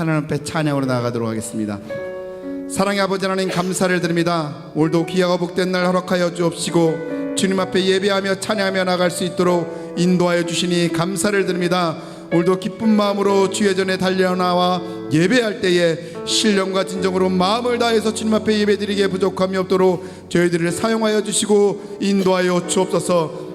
하나님 앞에 찬양으로 나아가도록 하겠습니다. 사랑의 아버지 하나님, 감사를 드립니다. 오늘도 귀하고 복된 날 허락하여 주옵시고 주님 앞에 예배하며 찬양하며 나갈 수 있도록 인도하여 주시니 감사를 드립니다. 오늘도 기쁜 마음으로 주의 전에 달려나와 예배할 때에 신령과 진정으로 마음을 다해서 주님 앞에 예배드리기에 부족함이 없도록 저희들을 사용하여 주시고 인도하여 주옵소서.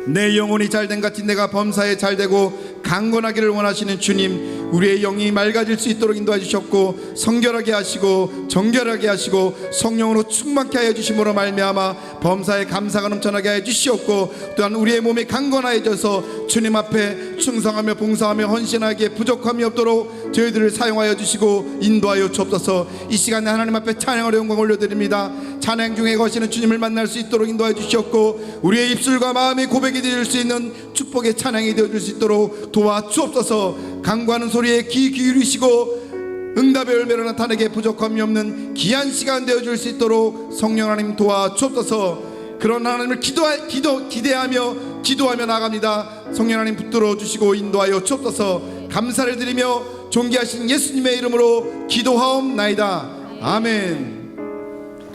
내 영혼이 잘된 같이 내가 범사에 잘되고 강건하기를 원하시는 주님, 우리의 영이 맑아질 수 있도록 인도해 주셨고 성결하게 하시고 정결하게 하시고 성령으로 충만케 하여 주심으로 말미암아 범사에 감사가 넘쳐나게 하여 주시옵고, 또한 우리의 몸이 강건해져서 주님 앞에 충성하며 봉사하며 헌신하기에 부족함이 없도록 저희들을 사용하여 주시고 인도하여 주옵소서. 이 시간에 하나님 앞에 찬양으로 영광 올려드립니다. 찬양 중에 거시는 주님을 만날 수 있도록 인도해 주시옵고, 우리의 입술과 마음이 고백이 될 수 있는 축복의 찬양이 되어줄 수 있도록 도와주옵소서. 간구하는 소리에 귀 기울이시고 응답의 열매로 나타내게 부족함이 없는 귀한 시간 되어줄 수 있도록 성령 하나님 도와주옵소서. 그런 하나님을 기대하며 기도하며 나갑니다. 성령 하나님 붙들어 주시고 인도하여 주옵소서. 감사를 드리며 존귀하신 예수님의 이름으로 기도하옵나이다. 아멘.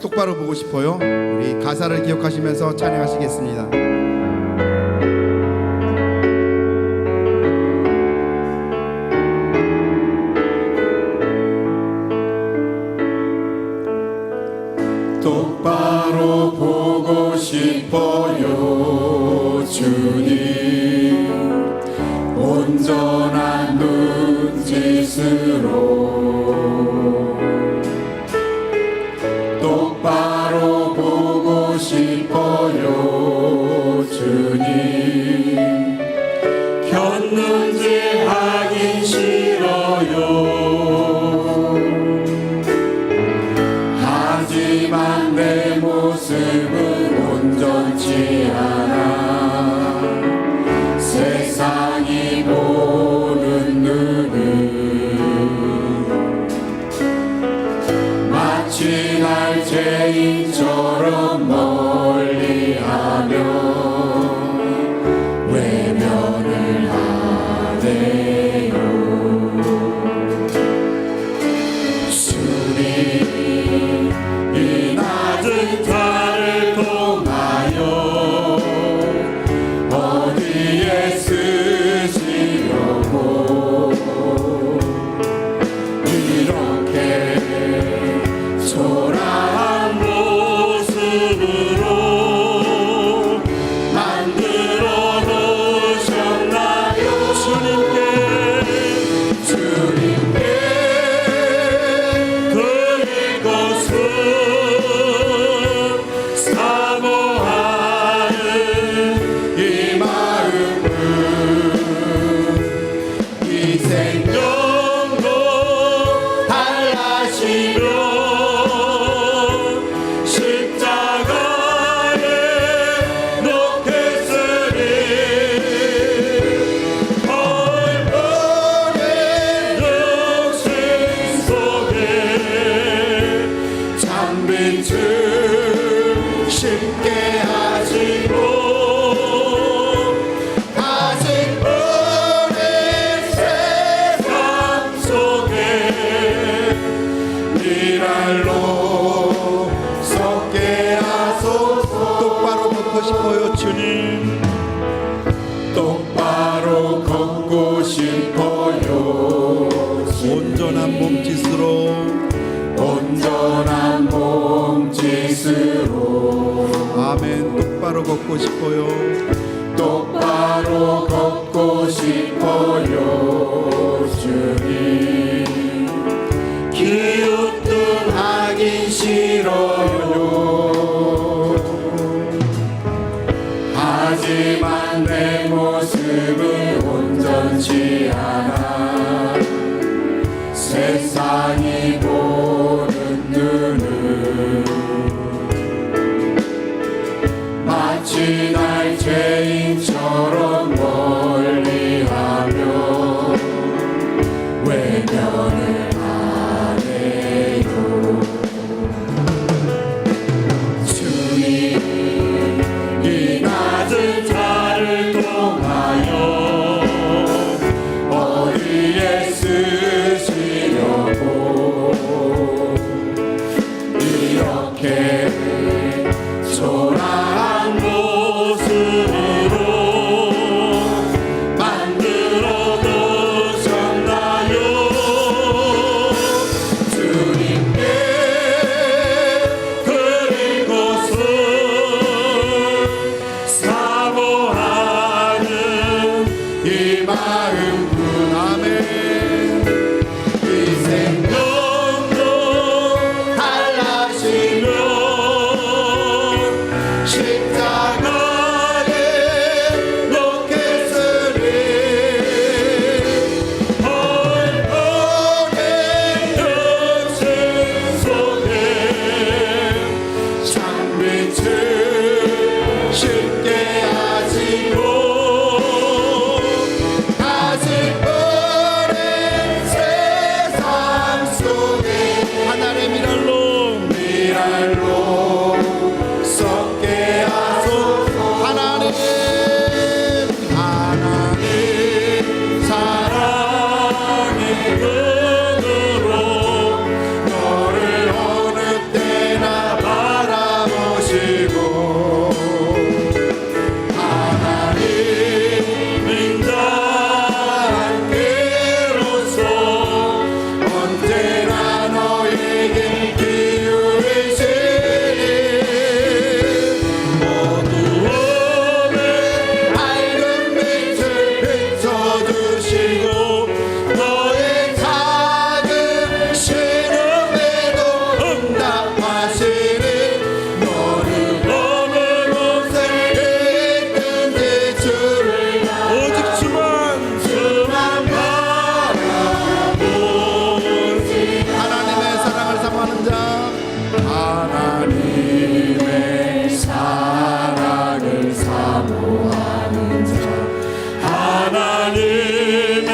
똑바로 보고 싶어요. 우리 가사를 기억하시면서 찬양하시겠습니다. 똑바로 보고 싶어요 주님, 온전한 눈짓으로 똑바로 보고 싶어요 주님, 곁눈질 하긴 싫어요. 하지만 내 모습은 온전치 않아 세상이 보는 눈은 마치 날 죄인처럼 멀리하며 외면을 하네요. 주님, 이 낮은 달을 통하여 어디에 쓰시려고 이렇게 초라한 모습으로 만들어 놓으셨나요? 주님께 드릴 것은 사모하는 이 마음은 이 생명도 달라지며 십자가에 놓겠으니 얼마의 영생 속에 찬빛을 쉽게 하시고 아직 어린 세상 속에 미랄로 섞게 하소서. 똑바로 걷고 싶어요 주님. 똑바로 걷고 싶어요. 온전한 몸짓으로 온전한 몸짓으로 아멘. 똑바로 걷고 싶어요. 똑바로 걷고 싶어요 주님, 기웃뚱하긴 싫어요. 하지만 내 모습은 온전치 않아 세상이 보는 눈은 마치 날 죄인처럼 멀리하며 외면을 하네요. 주님, 이 낮은 달을 통하여 어디에 쓰시 눈으로 너를 어느 때나 바라보시고 하나님 인자한 그로서 언제나 너에게 기울이시니 어두움에 밝은 빛을 비춰주시고 너의 작은 신음에도 응답하시니 너는 어느 곳에 있든지 주를 오직 주만 바라보지 하나님의 사랑을 사모하는 자 하나님의 사랑을 사모하는 자 하나님의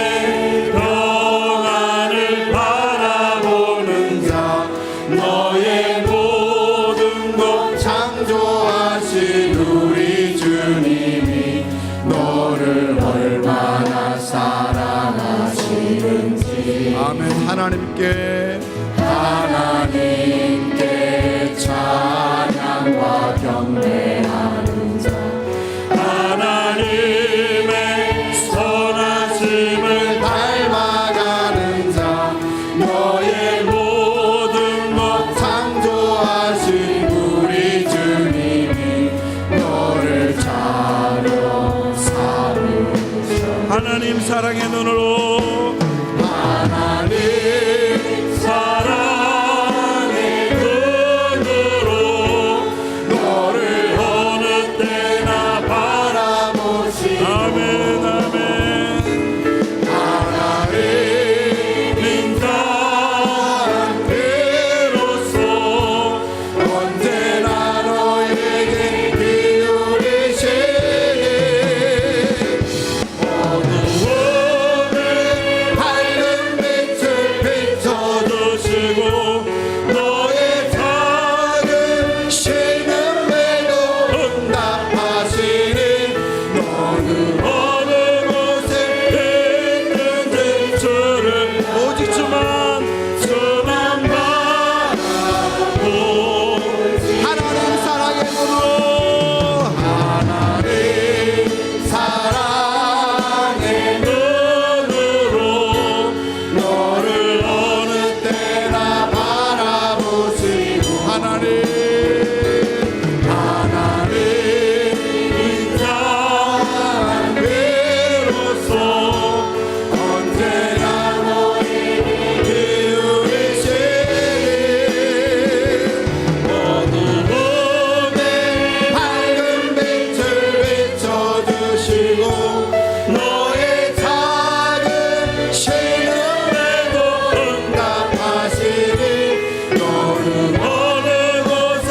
평안을 바라보는 자 너의 모든 것 창조하신 우리 주님이 너를 얼마나 사랑하시는지 아멘. 하나님께 찬양과 경배하는 자 하나님의 선하심을 닮아가는 자 너의 모든 것 창조하신 우리 주님이 너를 자녀 삼으셔 하나님 사랑의 눈으로 하나님 사랑의 눈으로 너를 어느 때나 바라보시고 아멘 아멘 하나님 인자한 그로서 언제나 너에게 기울이시니 어두움에 밝은 빛을 비춰주시고 너의 작은 신음에도 응답하시니 너는 어느 곳에 있든지 주를 오직 주만 바라보지 하나님 사랑의 눈으로 하나님 사랑의 눈으로 너를 어느 때나 바라보시고 하나님 인자한 그로서 언제나 너에게 기울이시니 어두움에 밝은 빛을 비춰주시고 너의 작은 신음에도 응답하시니 너는 어느 곳에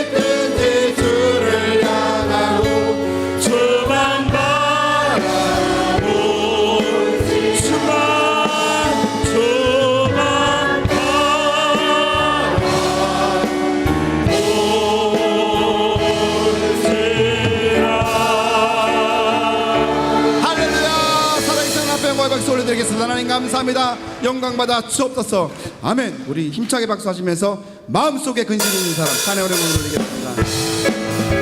있든지 주를 향하고 주만 바라보지 주만 할렐루야. 살아계신 앞에 영광의 박수 올려드리겠습니다. 하나님 감사합니다. 영광 받아 주옵소서. 아멘. 우리 힘차게 박수하시면서 마음속에 근심 있는 사람 찬양 오래 올리겠습니다.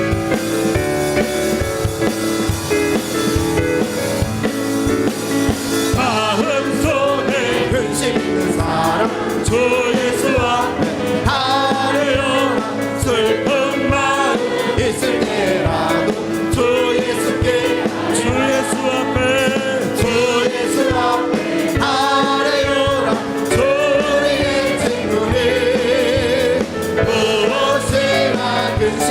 마음속에 근심 있는 사람 주 예수 앞에 하래요 슬픈 마음 있을 때라도 주 예수께 주 예수 앞에 주 예수 앞에 하래요라 우리의 친구니 무엇이나 근심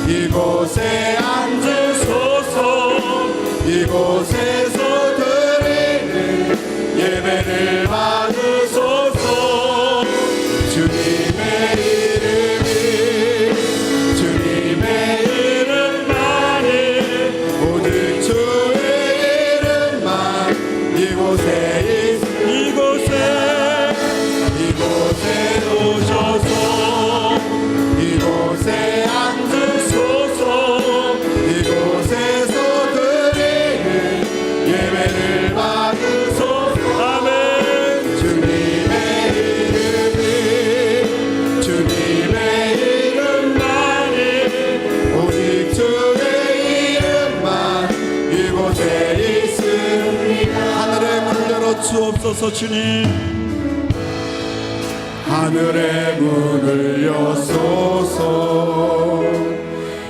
이곳에 앉으소서 이곳에서 드리는 예배를 받으소서 주님의 이름만이 오직 주의 이름만 이곳에 오셔서 이곳에 앉으소서 이곳에서 드리는 예배를 받으소서 아멘 주님의 이름만이 오직 주의 이름만 이곳에 있습니다 하늘의 문을 열어 주옵소서 주님 하늘의 문을 여소서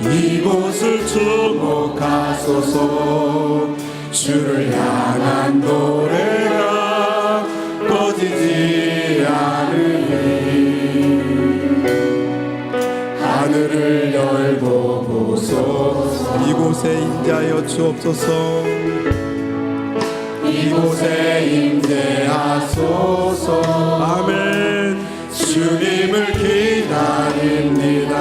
이곳을 주목하소서 주를 향한 노래가 꺼지지 않으니 하늘을 열고 보소서 이곳에 임재하여 주옵소서 이곳에 임재하소서 아멘 주님을 기다립니다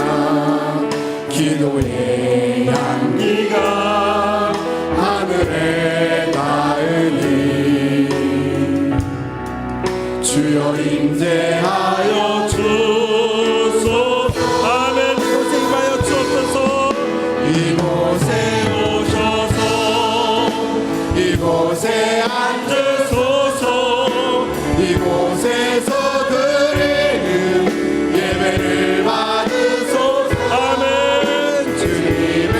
기도의 향기가 하늘에 닿으니 주여 임재하여 주소서 아멘 이곳에 임하여 주옵소서 이곳에 오셔서 이곳에 앉으소서 이곳에서 드리는 예배를 받으소서 아멘 주님의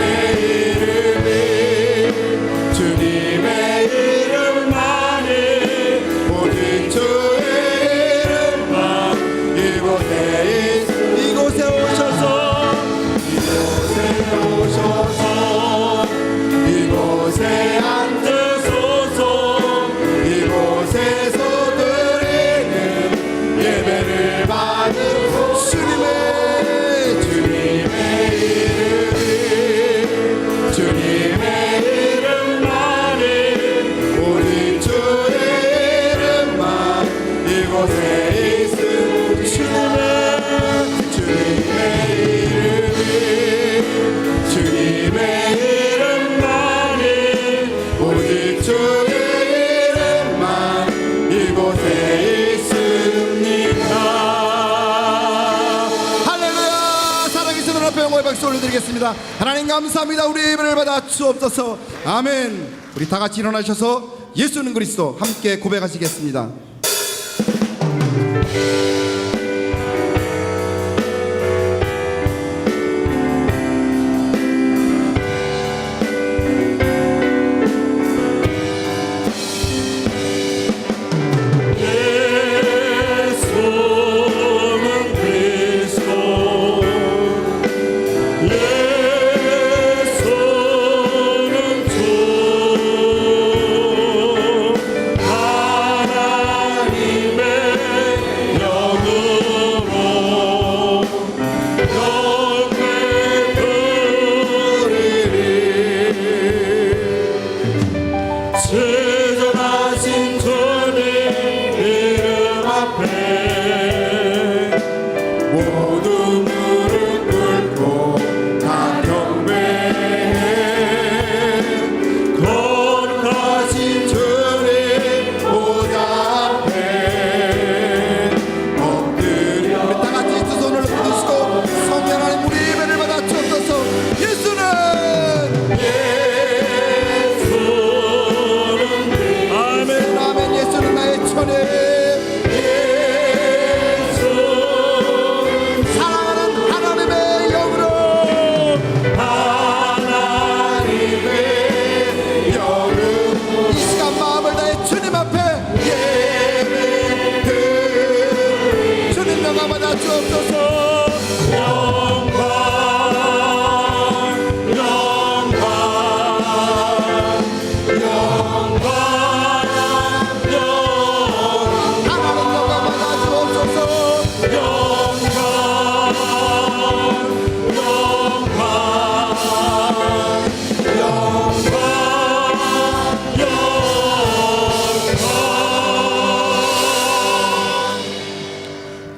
이름만이 오직 주의 이름만 이곳에 오셔서 이곳에 앉으소서 이곳에서 드리는 예배를 받으소서 주님의 이름만이 오직 주의 이름만 이곳에 있습니다 주님의 이름만이 오직 주의 이름만 이곳에 있습니다 할렐루야. 살아계신 하나님 앞에 영광의 박수 올려드리겠습니다. 하나님 감사합니다. 우리 예배를 받아 주옵소서. 아멘. 우리 다 같이 일어나셔서 예수는 그리스도 함께 고백하시겠습니다. 예수는 주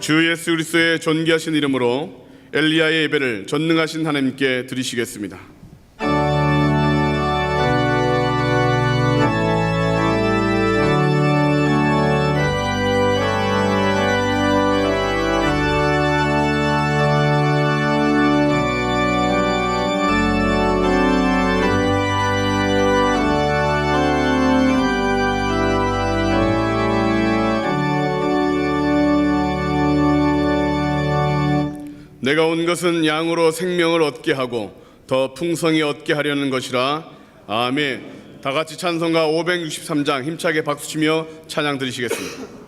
주 예수 그리스도의 존귀하신 이름으로 엘리야의 예배를 전능하신 하나님께 드리시겠습니다. 내가 온 것은 양으로 생명을 얻게 하고 더 풍성히 얻게 하려는 것이라. 아멘. 다 같이 찬송가 563장 힘차게 박수치며 찬양 드리시겠습니다.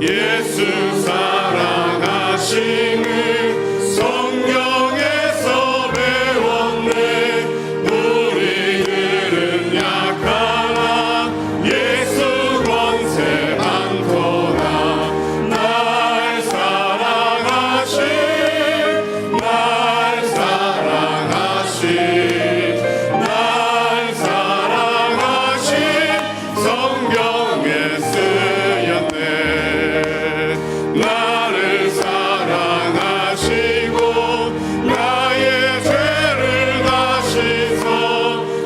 예수 사랑하심을 성경에서 배웠네. 우리들은 약하나 예수 권세 많도다. 날 사랑하심 날 사랑하심 날 사랑하심 성경에 쓰였네. 나를 사랑하시고 나의 죄를 다시서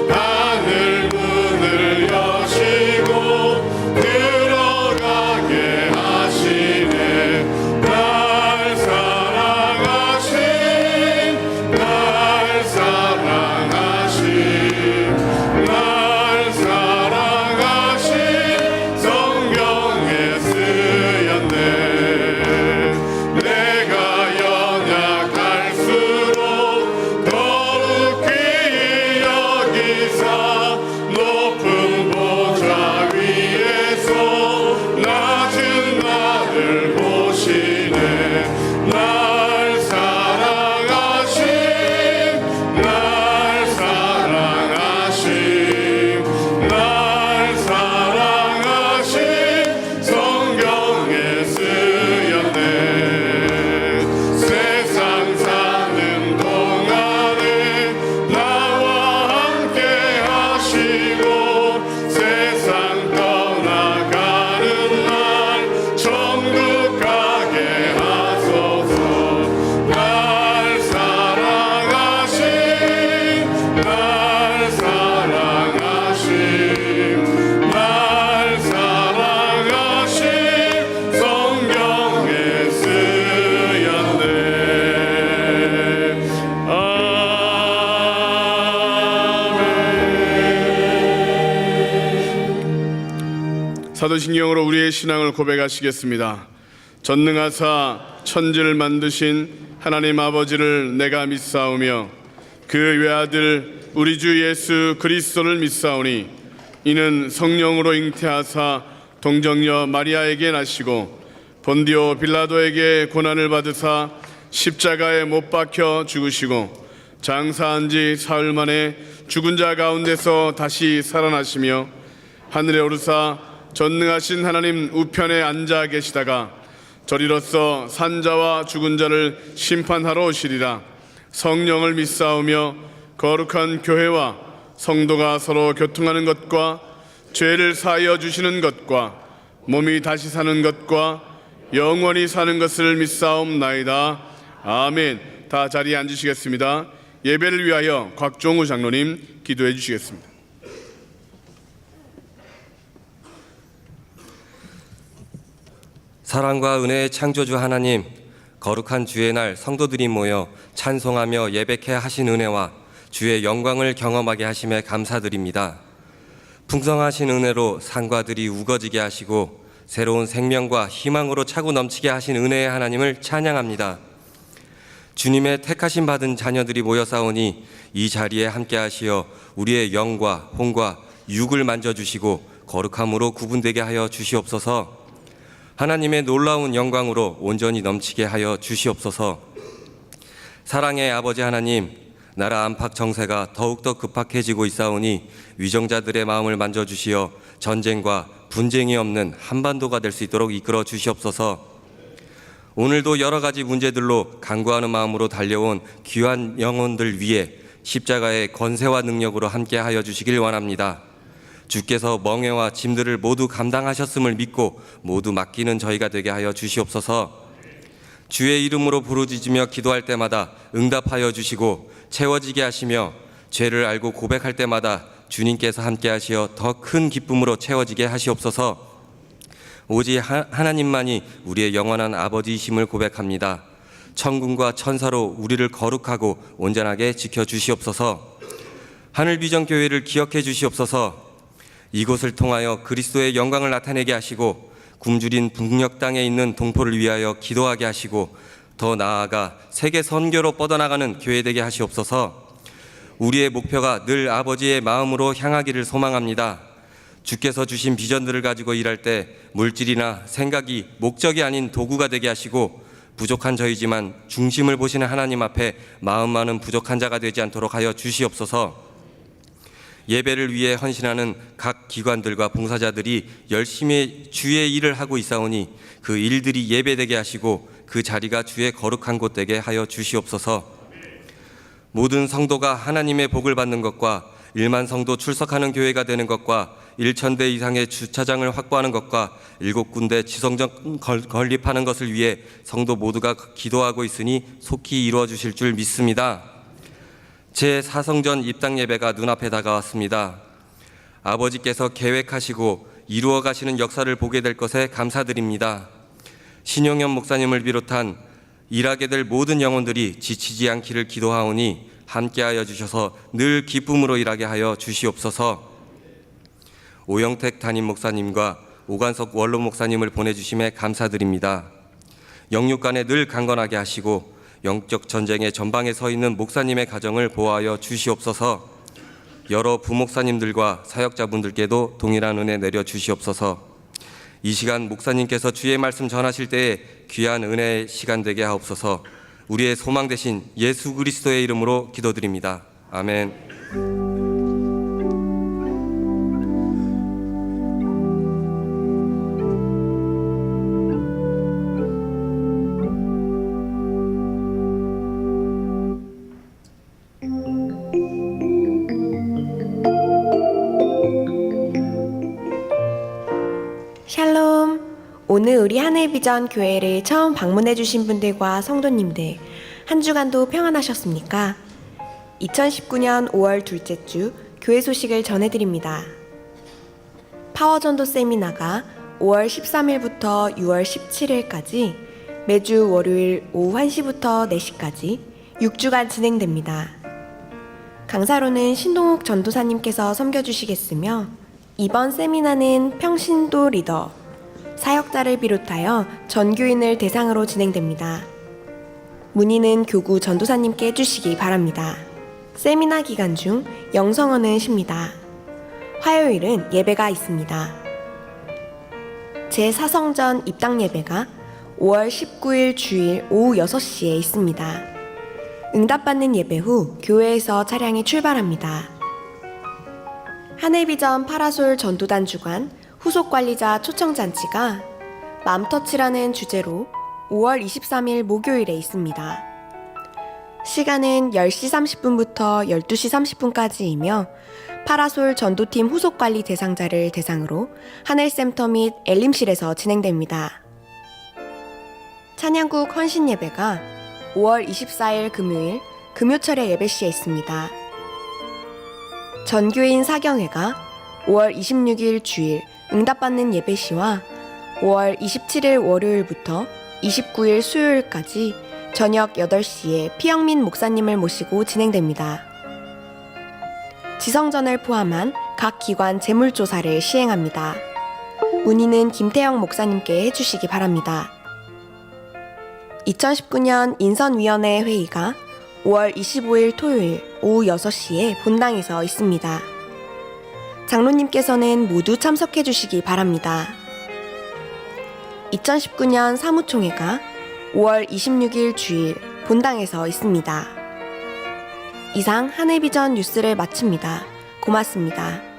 하늘 문을 여시고 들어가게 하시네. 날 사랑하신 날 사랑하신 날 사랑하신 성경에 쓰였네. 내가 연약할수록 더욱 귀히 여기사 높은 보좌 위에서 낮은 나를 보시네. 날 사랑하신 날 사랑하신 날 사랑하신 성경에 쓰였네. 세상 사는 동안에 나와 함께 하시고 세상 떠나가는 날 천국 가게 하소서. 날 사랑하신 날 사랑하신 날 사랑하신 성경에 쓰였네. 아멘. 사도신경으로 우리의 신앙을 고백하시겠습니다. 전능하사 천지를 만드신 하나님 아버지를 내가 믿사오며 그 외아들 우리 주 예수 그리스도를 믿사오니 이는 성령으로 잉태하사 동정녀 마리아에게 나시고 본디오 빌라도에게 고난을 받으사 십자가에 못 박혀 죽으시고 장사한 지 사흘 만에 죽은 자 가운데서 다시 살아나시며 하늘에 오르사 전능하신 하나님 우편에 앉아 계시다가 저리로서 산자와 죽은 자를 심판하러 오시리라. 성령을 믿사오며 거룩한 교회와 성도가 서로 교통하는 것과 죄를 사하여 주시는 것과 몸이 다시 사는 것과 영원히 사는 것을 믿사옵나이다. 아멘. 다 자리에 앉으시겠습니다. 예배를 위하여 곽종우 장로님 기도해 주시겠습니다. 사랑과 은혜의 창조주 하나님, 거룩한 주의 날 성도들이 모여 찬송하며 예배케 하신 은혜와 주의 영광을 경험하게 하심에 감사드립니다. 풍성하신 은혜로 산과 들이 우거지게 하시고 새로운 생명과 희망으로 차고 넘치게 하신 은혜의 하나님을 찬양합니다. 주님의 택하심 받은 자녀들이 모여 싸우니 이 자리에 함께 하시어 우리의 영과 혼과 육을 만져주시고 거룩함으로 구분되게 하여 주시옵소서. 하나님의 놀라운 영광으로 온전히 넘치게 하여 주시옵소서. 사랑의 아버지 하나님, 나라 안팎 정세가 더욱더 급박해지고 있사오니 위정자들의 마음을 만져주시어 전쟁과 분쟁이 없는 한반도가 될 수 있도록 이끌어 주시옵소서. 오늘도 여러 가지 문제들로 간구하는 마음으로 달려온 귀한 영혼들 위해 십자가의 권세와 능력으로 함께하여 주시길 원합니다. 주께서 멍에와 짐들을 모두 감당하셨음을 믿고 모두 맡기는 저희가 되게 하여 주시옵소서. 주의 이름으로 부르짖으며 기도할 때마다 응답하여 주시고 채워지게 하시며 죄를 알고 고백할 때마다 주님께서 함께하시어 더 큰 기쁨으로 채워지게 하시옵소서. 오직 하나님만이 우리의 영원한 아버지이심을 고백합니다. 천군과 천사로 우리를 거룩하고 온전하게 지켜주시옵소서. 하늘비전교회를 기억해 주시옵소서. 이곳을 통하여 그리스도의 영광을 나타내게 하시고 굶주린 북녘 땅에 있는 동포를 위하여 기도하게 하시고 더 나아가 세계 선교로 뻗어나가는 교회 되게 하시옵소서. 우리의 목표가 늘 아버지의 마음으로 향하기를 소망합니다. 주께서 주신 비전들을 가지고 일할 때 물질이나 생각이 목적이 아닌 도구가 되게 하시고 부족한 저희지만 중심을 보시는 하나님 앞에 마음 많은 부족한 자가 되지 않도록 하여 주시옵소서. 예배를 위해 헌신하는 각 기관들과 봉사자들이 열심히 주의 일을 하고 있사오니 그 일들이 예배되게 하시고 그 자리가 주의 거룩한 곳 되게 하여 주시옵소서. 모든 성도가 하나님의 복을 받는 것과 1만 성도 출석하는 교회가 되는 것과 1,000대 이상의 주차장을 확보하는 것과 7군데 지성전 건립하는 것을 위해 성도 모두가 기도하고 있으니 속히 이루어 주실 줄 믿습니다. 제4성전 입당 예배가 눈앞에 다가왔습니다. 아버지께서 계획하시고 이루어 가시는 역사를 보게 될 것에 감사드립니다. 신용현 목사님을 비롯한 일하게 될 모든 영혼들이 지치지 않기를 기도하오니 함께하여 주셔서 늘 기쁨으로 일하게 하여 주시옵소서. 오영택 담임 목사님과 오관석 원로 목사님을 보내주심에 감사드립니다. 영육간에 늘 강건하게 하시고 영적 전쟁의 전방에 서 있는 목사님의 가정을 보호하여 주시옵소서. 여러 부목사님들과 사역자분들께도 동일한 은혜 내려 주시옵소서. 이 시간 목사님께서 주의 말씀 전하실 때에 귀한 은혜의 시간 되게 하옵소서. 우리의 소망 되신 예수 그리스도의 이름으로 기도드립니다. 아멘. 샬롬. 오늘 우리 하늘비전 교회를 처음 방문해 주신 분들과 성도님들 한 주간도 평안하셨습니까? 2019년 5월 둘째 주 교회 소식을 전해드립니다. 파워전도 세미나가 5월 13일부터 6월 17일까지 매주 월요일 오후 1시부터 4시까지 6주간 진행됩니다. 강사로는 신동욱 전도사님께서 섬겨주시겠으며 이번 세미나는 평신도 리더, 사역자를 비롯하여 전교인을 대상으로 진행됩니다. 문의는 교구 전도사님께 해주시기 바랍니다. 세미나 기간 중 영성어는 쉽니다. 화요일은 예배가 있습니다. 제4성전 입당 예배가 5월 19일 주일 오후 6시에 있습니다. 응답받는 예배 후 교회에서 차량이 출발합니다. 하늘비전 파라솔 전도단 주간 후속관리자 초청잔치가 맘터치라는 주제로 5월 23일 목요일에 있습니다. 시간은 10시 30분부터 12시 30분까지이며 파라솔 전도팀 후속관리 대상자를 대상으로 하늘센터 및 엘림실에서 진행됩니다. 찬양국 헌신예배가 5월 24일 금요일 금요철에 예배시에 있습니다. 전교인 사경회가 5월 26일 주일 응답받는 예배시와 5월 27일 월요일부터 29일 수요일까지 저녁 8시에 피영민 목사님을 모시고 진행됩니다. 지성전을 포함한 각 기관 재물조사를 시행합니다. 문의는 김태영 목사님께 해주시기 바랍니다. 2019년 인선위원회 회의가 5월 25일 토요일 오후 6시에 본당에서 있습니다. 장로님께서는 모두 참석해 주시기 바랍니다. 2019년 사무총회가 5월 26일 주일 본당에서 있습니다. 이상 하늘비전 뉴스를 마칩니다. 고맙습니다.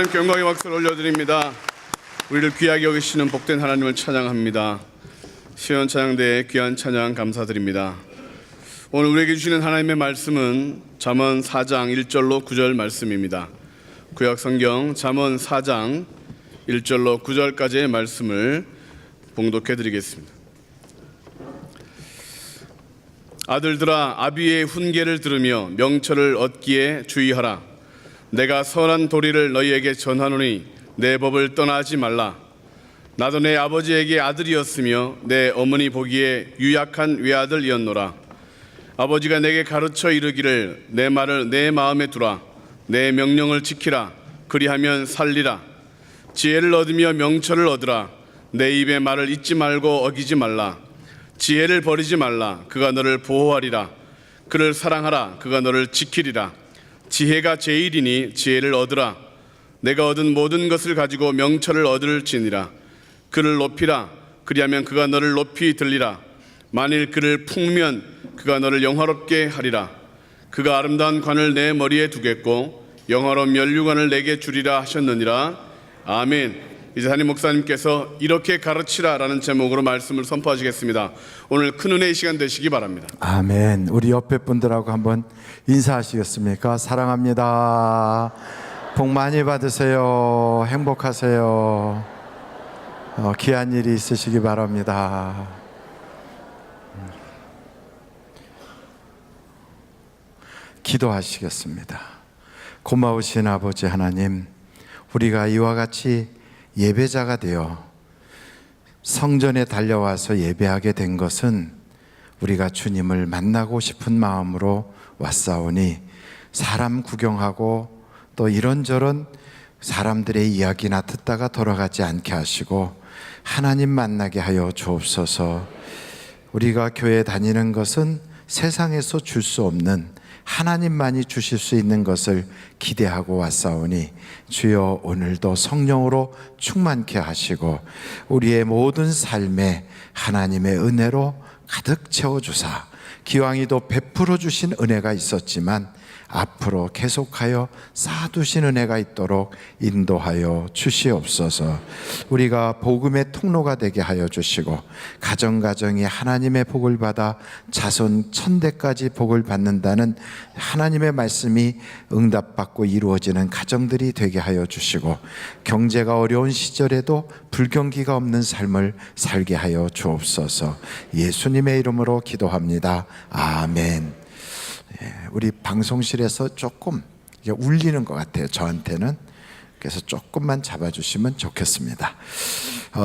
함께 영광의 박수를 올려드립니다. 우리를 귀하게 여기시는 복된 하나님을 찬양합니다. 시온 찬양대의 귀한 찬양 감사드립니다. 오늘 우리에게 주시는 하나님의 말씀은 잠언 4장 1절로 9절 말씀입니다. 구약 성경 잠언 4장 1절로 9절까지의 말씀을 봉독해 드리겠습니다. 아들들아, 아비의 훈계를 들으며 명철을 얻기에 주의하라. 내가 선한 도리를 너희에게 전하노니 내 법을 떠나지 말라. 나도 내 아버지에게 아들이었으며 내 어머니 보기에 유약한 외아들이었노라. 아버지가 내게 가르쳐 이르기를 내 말을 내 마음에 두라. 내 명령을 지키라. 그리하면 살리라. 지혜를 얻으며 명철을 얻으라. 내 입의 말을 잊지 말고 어기지 말라. 지혜를 버리지 말라. 그가 너를 보호하리라. 그를 사랑하라. 그가 너를 지키리라. 지혜가 제일이니 지혜를 얻으라. 내가 얻은 모든 것을 가지고 명철을 얻을지니라. 그를 높이라. 그리하면 그가 너를 높이 들리라. 만일 그를 품으면 그가 너를 영화롭게 하리라. 그가 아름다운 관을 내 머리에 두겠고 영화로운 면류관을 내게 주리라 하셨느니라. 아멘. 이제 담임 목사님께서 이렇게 가르치라라는 제목으로 말씀을 선포하시겠습니다. 오늘 큰 은혜의 시간 되시기 바랍니다. 아멘. 우리 옆에 분들하고 한번 인사하시겠습니까? 사랑합니다. 복 많이 받으세요. 행복하세요. 귀한 일이 있으시기 바랍니다. 기도하시겠습니다. 고마우신 아버지 하나님, 우리가 이와 같이 예배자가 되어 성전에 달려와서 예배하게 된 것은 우리가 주님을 만나고 싶은 마음으로 왔사오니 사람 구경하고 또 이런저런 사람들의 이야기나 듣다가 돌아가지 않게 하시고 하나님 만나게 하여 주옵소서. 우리가 교회 다니는 것은 세상에서 줄 수 없는 하나님만이 주실 수 있는 것을 기대하고 왔사오니 주여 오늘도 성령으로 충만케 하시고 우리의 모든 삶에 하나님의 은혜로 가득 채워주사 기왕이도 베풀어 주신 은혜가 있었지만 앞으로 계속하여 쌓아두신 은혜가 있도록 인도하여 주시옵소서. 우리가 복음의 통로가 되게 하여 주시고 가정가정이 하나님의 복을 받아 자손 천대까지 복을 받는다는 하나님의 말씀이 응답받고 이루어지는 가정들이 되게 하여 주시고 경제가 어려운 시절에도 불경기가 없는 삶을 살게 하여 주옵소서. 예수님의 이름으로 기도합니다. 아멘. 우리 방송실에서 조금 울리는 것 같아요, 저한테는. 그래서 조금만 잡아주시면 좋겠습니다.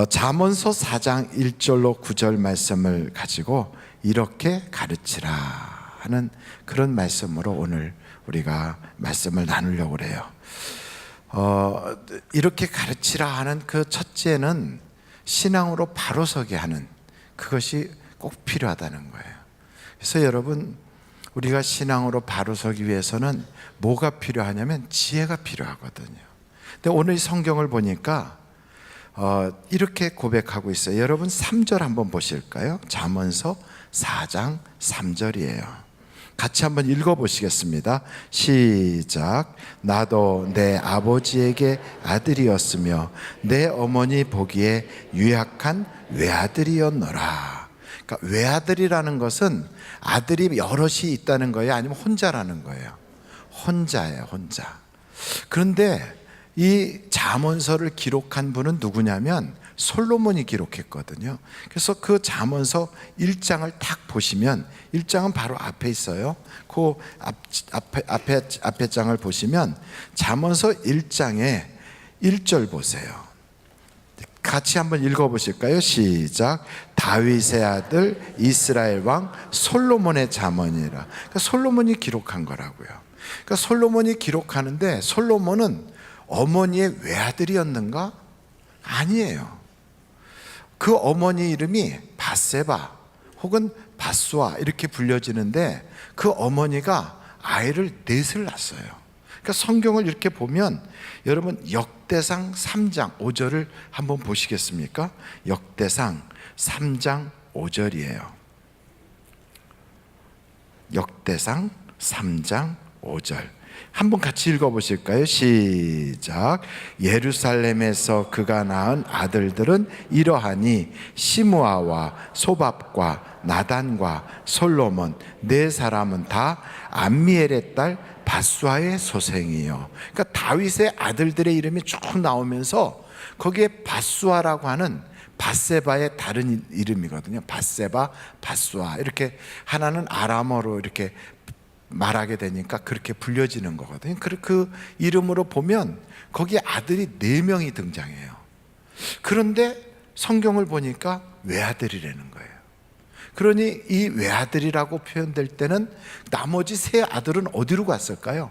잠언서 4장 1절로 9절 말씀을 가지고 이렇게 가르치라 하는 그런 말씀으로 오늘 우리가 말씀을 나누려고 그래요. 이렇게 가르치라 하는 그 첫째는 신앙으로 바로 서게 하는 그것이 꼭 필요하다는 거예요. 그래서 여러분, 우리가 신앙으로 바로 서기 위해서는 뭐가 필요하냐면 지혜가 필요하거든요. 근데 오늘 성경을 보니까 이렇게 고백하고 있어요. 여러분 3절 한번 보실까요? 잠언서 4장 3절이에요. 같이 한번 읽어보시겠습니다. 시작. 나도 내 아버지에게 아들이었으며 내 어머니 보기에 유약한 외아들이었노라. 그러니까 외아들이라는 것은 아들이 여럿이 있다는 거예요? 아니면 혼자라는 거예요? 혼자예요, 혼자. 그런데 이 잠언서를 기록한 분은 누구냐면 솔로몬이 기록했거든요. 그래서 그 잠언서 1장을 딱 보시면 1장은 바로 앞에 있어요. 그 앞에 장을 보시면 잠언서 1장에 1절 보세요. 같이 한번 읽어보실까요? 시작. 다윗의 아들 이스라엘 왕 솔로몬의 잠언이라. 그러니까 솔로몬이 기록한 거라고요. 그러니까 솔로몬이 기록하는데 솔로몬은 어머니의 외아들이었는가? 아니에요. 그 어머니 이름이 바세바 혹은 바수아 이렇게 불려지는데 그 어머니가 아이를 넷을 낳았어요. 그러니까 성경을 이렇게 보면 여러분 역대상 3장 5절을 한번 보시겠습니까? 역대상 3장 5절이에요. 역대상 3장 5절 한번 같이 읽어보실까요? 시작. 예루살렘에서 그가 낳은 아들들은 이러하니 시므아와 소밥과 나단과 솔로몬 네 사람은 다 암미엘의 딸 바수아의 소생이요. 그러니까 다윗의 아들들의 이름이 쭉 나오면서 거기에 바수아라고 하는 바세바의 다른 이름이거든요. 바세바, 바수아 이렇게 하나는 아람어로 이렇게 말하게 되니까 그렇게 불려지는 거거든요. 그 이름으로 보면 거기에 아들이 4명이 등장해요. 그런데 성경을 보니까 외아들이라는 거예요. 그러니 이 외아들이라고 표현될 때는 나머지 3 아들은 어디로 갔을까요?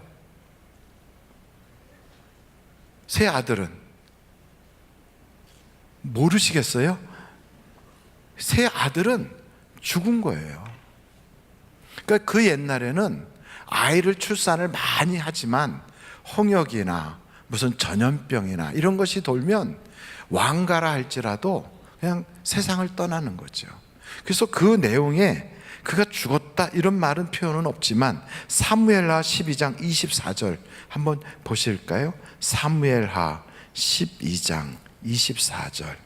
3 아들은 모르시겠어요? 3 아들은 죽은 거예요. 그러니까 그 옛날에는 아이를 출산을 많이 하지만 홍역이나 무슨 전염병이나 이런 것이 돌면 왕가라 할지라도 그냥 세상을 떠나는 거죠. 그래서 그 내용에 그가 죽었다 이런 말은 표현은 없지만 사무엘하 12장 24절 한번 보실까요? 사무엘하 12장 24절.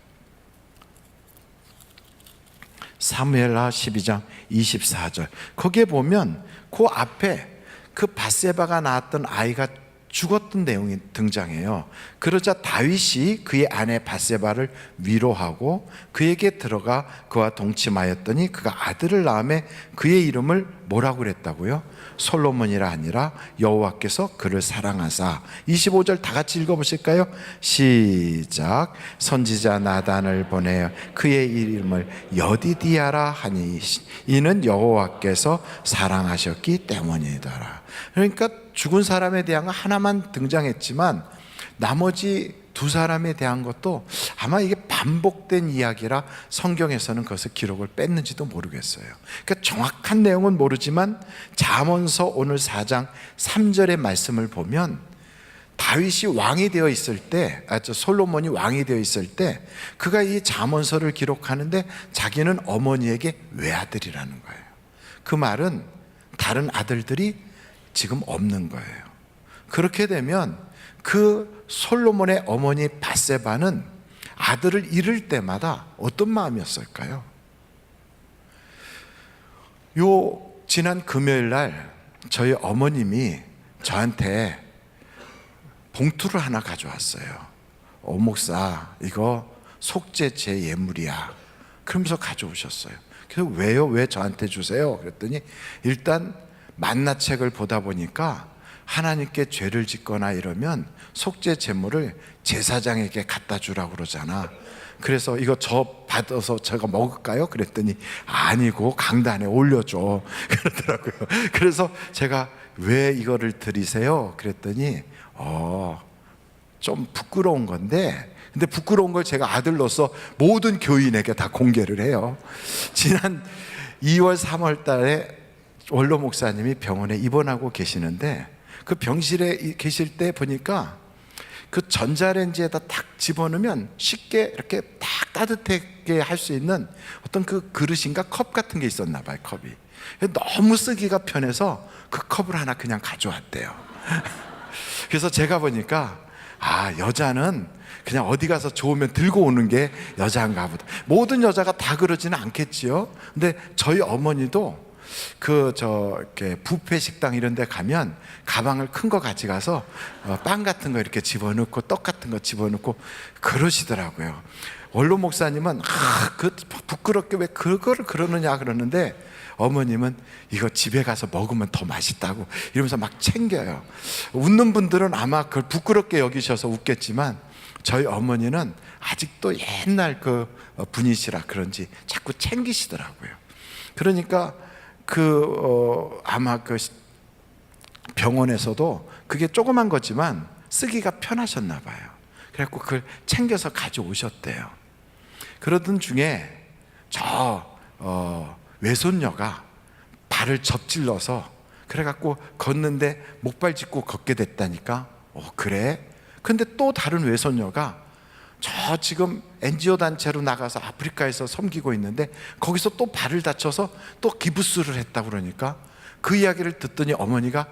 사무엘하 12장 24절. 거기에 보면 그 앞에 그 바세바가 낳았던 아이가 죽었던 내용이 등장해요. 그러자 다윗이 그의 아내 바세바를 위로하고 그에게 들어가 그와 동침하였더니 그가 아들을 낳음에 그의 이름을 뭐라고 그랬다고요? 솔로몬이라 아니라 여호와께서 그를 사랑하사. 25절 다 같이 읽어보실까요? 시작. 선지자 나단을 보내어 그의 이름을 여디디아라 하니 이는 여호와께서 사랑하셨기 때문이더라. 그러니까 죽은 사람에 대한 거 하나만 등장했지만 나머지 2 사람에 대한 것도 아마 이게 반복된 이야기라 성경에서는 그것을 기록을 뺐는지도 모르겠어요. 그러니까 정확한 내용은 모르지만 잠언서 오늘 4장 3절의 말씀을 보면 다윗이 왕이 되어 있을 때, 솔로몬이 왕이 되어 있을 때 그가 이 잠언서를 기록하는데 자기는 어머니에게 외아들이라는 거예요. 그 말은 다른 아들들이 지금 없는 거예요. 그렇게 되면 그 솔로몬의 어머니 바세바는 아들을 잃을 때마다 어떤 마음이었을까요? 지난 금요일 날 저희 어머님이 저한테 봉투를 하나 가져왔어요. 목사 이거 속죄 제 예물이야. 그러면서 가져오셨어요. 그래서 왜요? 왜 저한테 주세요? 그랬더니 일단 만나책을 보다 보니까 하나님께 죄를 짓거나 이러면 속죄 제물을 제사장에게 갖다 주라고 그러잖아. 그래서 이거 저 받아서 제가 먹을까요? 그랬더니 아니고 강단에 올려줘 그러더라고요. 그래서 제가 왜 이거를 드리세요? 그랬더니 좀 부끄러운 건데, 근데 부끄러운 걸 제가 아들로서 모든 교인에게 다 공개를 해요. 지난 2월 3월 달에 원로 목사님이 병원에 입원하고 계시는데 그 병실에 계실 때 보니까 그 전자레인지에다 탁 집어넣으면 쉽게 이렇게 딱 따뜻하게 할 수 있는 어떤 그 그릇인가 컵 같은 게 있었나 봐요. 컵이 너무 쓰기가 편해서 그 컵을 하나 그냥 가져왔대요. 그래서 제가 보니까 여자는 그냥 어디 가서 좋으면 들고 오는 게 여자인가 보다. 모든 여자가 다 그러지는 않겠지요. 근데 저희 어머니도 이렇게 뷔페 식당 이런 데 가면 가방을 큰 거 가져가서 빵 같은 거 이렇게 집어넣고 떡 같은 거 집어넣고 그러시더라고요. 원로 목사님은 부끄럽게 왜 그거를 그러느냐 그러는데 어머님은 이거 집에 가서 먹으면 더 맛있다고 이러면서 막 챙겨요. 웃는 분들은 아마 그걸 부끄럽게 여기셔서 웃겠지만 저희 어머니는 아직도 옛날 그 분이시라 그런지 자꾸 챙기시더라고요. 그러니까 아마 그 병원에서도 그게 조그만 거지만 쓰기가 편하셨나 봐요. 그래갖고 그걸 챙겨서 가져오셨대요. 그러던 중에 외손녀가 발을 접질러서 그래갖고 걷는데 목발 짚고 걷게 됐다니까. 그래? 근데 또 다른 외손녀가 지금 NGO 단체로 나가서 아프리카에서 섬기고 있는데 거기서 또 발을 다쳐서 또 기부스를 했다고 그러니까 그 이야기를 듣더니 어머니가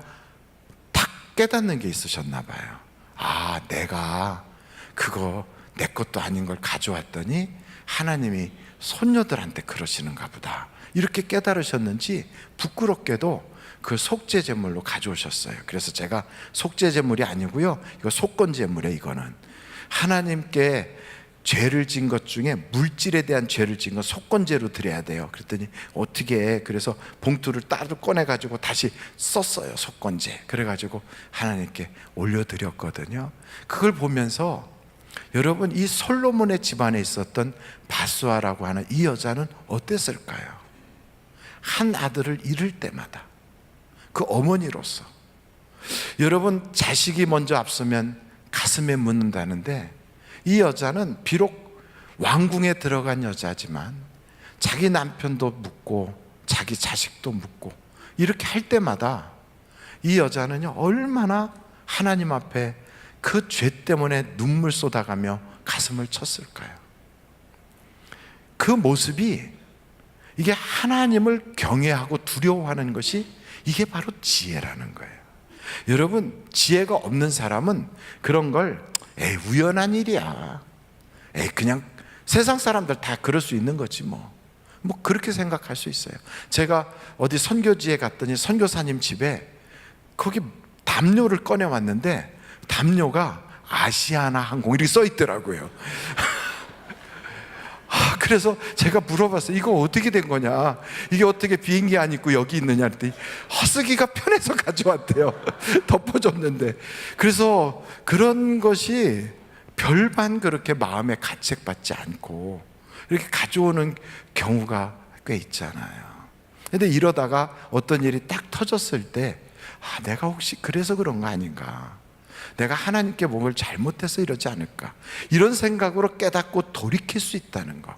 탁 깨닫는 게 있으셨나 봐요. 아, 내가 그거 내 것도 아닌 걸 가져왔더니 하나님이 손녀들한테 그러시는가 보다, 이렇게 깨달으셨는지 부끄럽게도 그 속죄 제물로 가져오셨어요. 그래서 제가 속죄 제물이 아니고요, 이거 속건 제물이에요. 이거는 하나님께 죄를 진 것 중에 물질에 대한 죄를 진 건 속건제로 드려야 돼요. 그랬더니 어떻게 해? 그래서 봉투를 따로 꺼내가지고 다시 썼어요. 속건제. 그래가지고 하나님께 올려드렸거든요. 그걸 보면서 여러분, 이 솔로몬의 집안에 있었던 바수아라고 하는 이 여자는 어땠을까요? 한 아들을 잃을 때마다 그 어머니로서, 여러분, 자식이 먼저 앞서면 가슴에 묻는다는데, 이 여자는 비록 왕궁에 들어간 여자지만 자기 남편도 묻고 자기 자식도 묻고 이렇게 할 때마다 이 여자는요, 얼마나 하나님 앞에 그 죄 때문에 눈물 쏟아가며 가슴을 쳤을까요? 그 모습이, 이게 하나님을 경외하고 두려워하는 것이, 이게 바로 지혜라는 거예요. 여러분, 지혜가 없는 사람은 그런 걸 우연한 일이야, 그냥 세상 사람들 다 그럴 수 있는 거지 뭐 그렇게 생각할 수 있어요. 제가 어디 선교지에 갔더니 선교사님 집에 거기 담요를 꺼내 왔는데 담요가 아시아나 항공 이렇게 써 있더라고요. 그래서 제가 물어봤어요. 이거 어떻게 된 거냐, 이게 어떻게 비행기 안 있고 여기 있느냐 했더니 쓰기가 편해서 가져왔대요. 덮어줬는데. 그래서 그런 것이 별반 그렇게 마음에 가책받지 않고 이렇게 가져오는 경우가 꽤 있잖아요. 근데 이러다가 어떤 일이 딱 터졌을 때, 내가 혹시 그래서 그런 거 아닌가, 내가 하나님께 뭔가를 잘못해서 이러지 않을까, 이런 생각으로 깨닫고 돌이킬 수 있다는 것,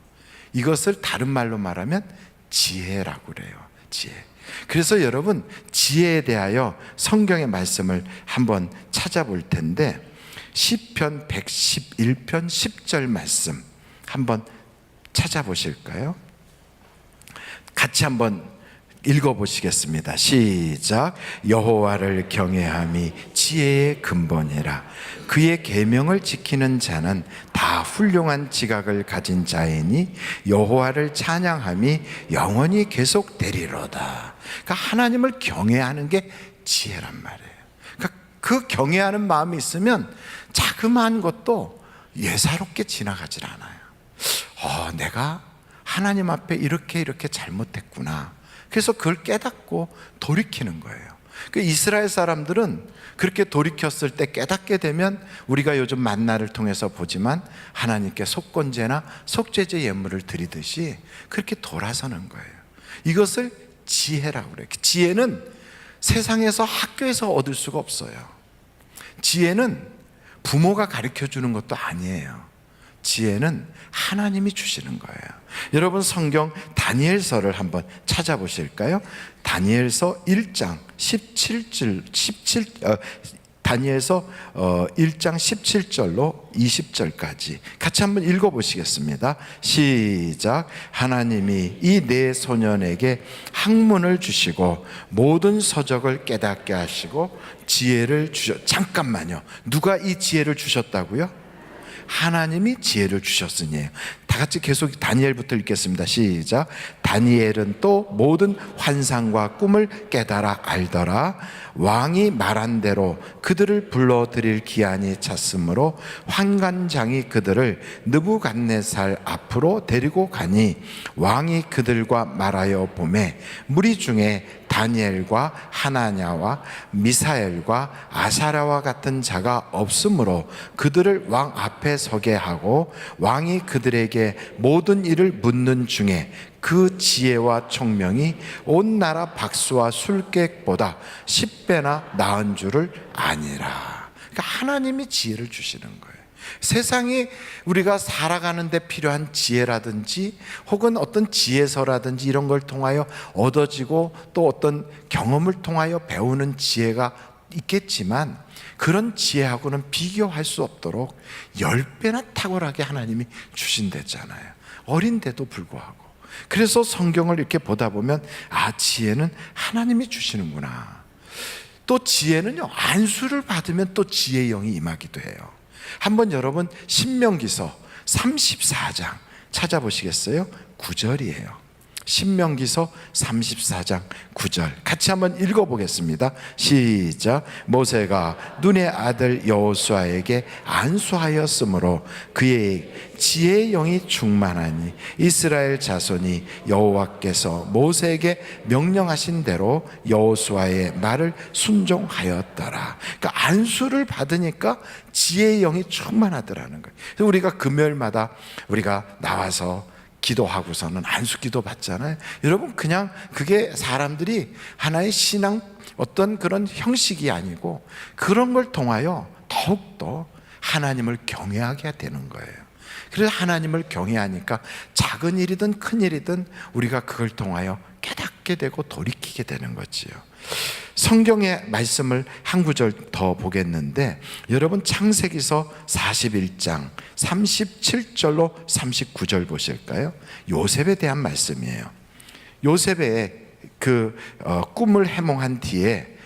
이것을 다른 말로 말하면 지혜라고 그래요. 지혜. 그래서 여러분, 지혜에 대하여 성경의 말씀을 한번 찾아볼 텐데, 시편 111편 10절 말씀 한번 찾아보실까요? 같이 한번 읽어보시겠습니다. 시작. 여호와를 경외함이 지혜의 근본이라. 그의 계명을 지키는 자는 다 훌륭한 지각을 가진 자이니 여호와를 찬양함이 영원히 계속되리로다. 그러니까 하나님을 경외하는 게 지혜란 말이에요. 그러니까 그 경외하는 마음이 있으면 자그마한 것도 예사롭게 지나가질 않아요. 내가 하나님 앞에 이렇게 잘못했구나. 그래서 그걸 깨닫고 돌이키는 거예요. 그 이스라엘 사람들은 그렇게 돌이켰을 때 깨닫게 되면 우리가 요즘 만나를 통해서 보지만 하나님께 속건제나 속죄제 예물을 드리듯이 그렇게 돌아서는 거예요. 이것을 지혜라고 그래요. 지혜는 세상에서 학교에서 얻을 수가 없어요. 지혜는 부모가 가르쳐 주는 것도 아니에요. 지혜는 하나님이 주시는 거예요. 여러분, 성경 다니엘서를 한번 찾아보실까요? 다니엘서 1장 17절, 다니엘서 1장 17절로 20절까지 같이 한번 읽어보시겠습니다. 시작. 하나님이 이 네 소년에게 학문을 주시고 모든 서적을 깨닫게 하시고 지혜를 잠깐만요. 누가 이 지혜를 주셨다고요? 하나님이 지혜를 주셨으니에요. 다 같이 계속 다니엘부터 읽겠습니다. 시작. 다니엘은 또 모든 환상과 꿈을 깨달아 알더라. 왕이 말한 대로 그들을 불러들일 기한이 찼으므로 환관장이 그들을 느부갓네살 앞으로 데리고 가니 왕이 그들과 말하여 보매 무리 중에 다니엘과 하나냐와 미사엘과 아사랴와 같은 자가 없으므로 그들을 왕 앞에 서게 하고 왕이 그들에게 모든 일을 묻는 중에 그 지혜와 총명이 온 나라 박수와 술객보다 10배나 나은 줄을 아니라. 그러니까 하나님이 지혜를 주시는 거예요. 세상에 우리가 살아가는 데 필요한 지혜라든지 혹은 어떤 지혜서라든지 이런 걸 통하여 얻어지고 또 어떤 경험을 통하여 배우는 지혜가 있겠지만 그런 지혜하고는 비교할 수 없도록 10배나 탁월하게 하나님이 주신댔잖아요. 어린데도 불구하고. 그래서 성경을 이렇게 보다 보면 지혜는 하나님이 주시는구나. 또 지혜는요, 안수를 받으면 또 지혜의 영이 임하기도 해요. 한번 여러분 신명기서 34장 찾아보시겠어요? 9절이에요. 신명기서 34장 9절 같이 한번 읽어보겠습니다. 시작. 모세가 눈의 아들 여호수아에게 안수하였으므로 그의 지혜의 영이 충만하니 이스라엘 자손이 여호와께서 모세에게 명령하신 대로 여호수아의 말을 순종하였더라. 그러니까 안수를 받으니까 지혜의 영이 충만하더라는 거예요. 그래서 우리가 금요일마다 우리가 나와서 기도하고서는 안수기도 받잖아요. 여러분, 그냥 그게 사람들이 하나의 신앙 어떤 그런 형식이 아니고 그런 걸 통하여 더욱더 하나님을 경외하게 되는 거예요. 그래서 하나님을 경외하니까 작은 일이든 큰 일이든 우리가 그걸 통하여 깨닫게 되고 돌이키게 되는 거지요. 성경의 말씀을 한 구절 더 보겠는데, 여러분 창세기서 41장 37절로 39절 보실까요? 요셉에 대한 말씀이에요. 요셉의 꿈을 해몽한 뒤에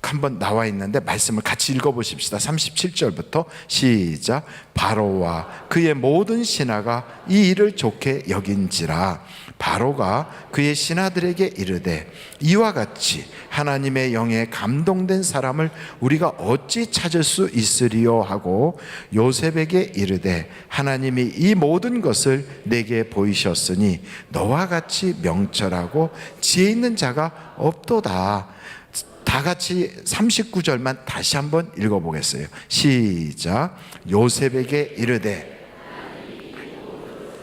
한번 나와 있는데 말씀을 같이 읽어보십시다. 37절부터 시작. 바로와 그의 모든 신하가 이 일을 좋게 여긴지라 바로가 그의 신하들에게 이르되 이와 같이 하나님의 영에 감동된 사람을 우리가 어찌 찾을 수 있으리요 하고 요셉에게 이르되 하나님이 이 모든 것을 내게 보이셨으니 너와 같이 명철하고 지혜 있는 자가 없도다. 다 같이 39절만 다시 한번 읽어보겠어요. 시작. 요셉에게 이르되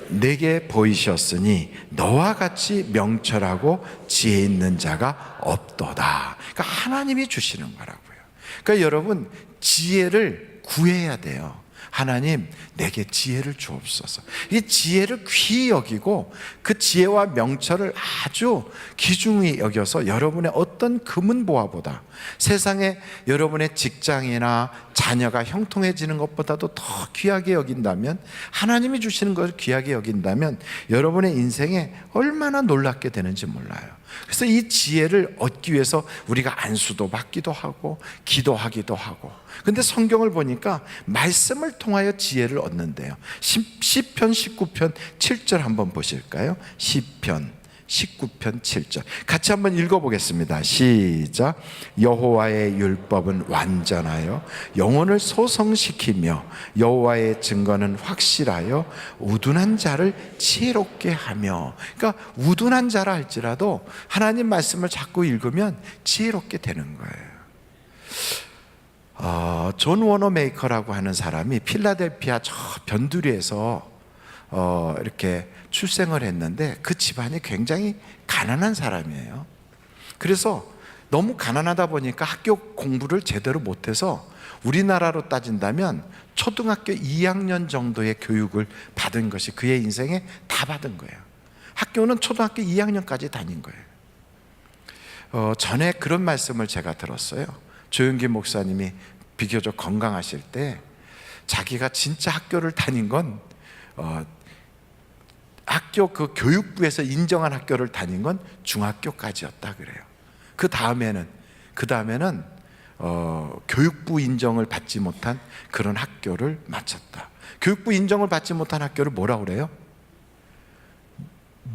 내게 보이셨으니 너와 같이 명철하고 지혜 있는 자가 없도다. 그러니까 하나님이 주시는 거라고요. 그러니까 여러분, 지혜를 구해야 돼요. 하나님, 내게 지혜를 주옵소서. 이 지혜를 귀히 여기고 그 지혜와 명철을 아주 귀중히 여겨서 여러분의 어떤 금은보화보다, 세상에 여러분의 직장이나 자녀가 형통해지는 것보다도 더 귀하게 여긴다면, 하나님이 주시는 것을 귀하게 여긴다면 여러분의 인생에 얼마나 놀랍게 되는지 몰라요. 그래서 이 지혜를 얻기 위해서 우리가 안수도 받기도 하고 기도하기도 하고, 근데 성경을 보니까 말씀을 통하여 지혜를 얻는데요. 시편 19편 7절 한번 보실까요? 시편 19편 7절 같이 한번 읽어보겠습니다. 시작. 여호와의 율법은 완전하여 영혼을 소성시키며 여호와의 증거는 확실하여 우둔한 자를 지혜롭게 하며. 그러니까 우둔한 자라 할지라도 하나님 말씀을 자꾸 읽으면 지혜롭게 되는 거예요. 존 워너메이커라고 하는 사람이 필라델피아 저 변두리에서 이렇게 출생을 했는데 그 집안이 굉장히 가난한 사람이에요. 그래서 너무 가난하다 보니까 학교 공부를 제대로 못해서 우리나라로 따진다면 초등학교 2학년 정도의 교육을 받은 것이 그의 인생에 다 받은 거예요. 학교는 초등학교 2학년까지 다닌 거예요. 전에 그런 말씀을 제가 들었어요. 조용기 목사님이 비교적 건강하실 때 자기가 진짜 학교를 다닌 건 학교 그 교육부에서 인정한 학교를 다닌 건 중학교까지였다 그래요. 그 다음에는 교육부 인정을 받지 못한 그런 학교를 마쳤다. 교육부 인정을 받지 못한 학교를 뭐라 그래요?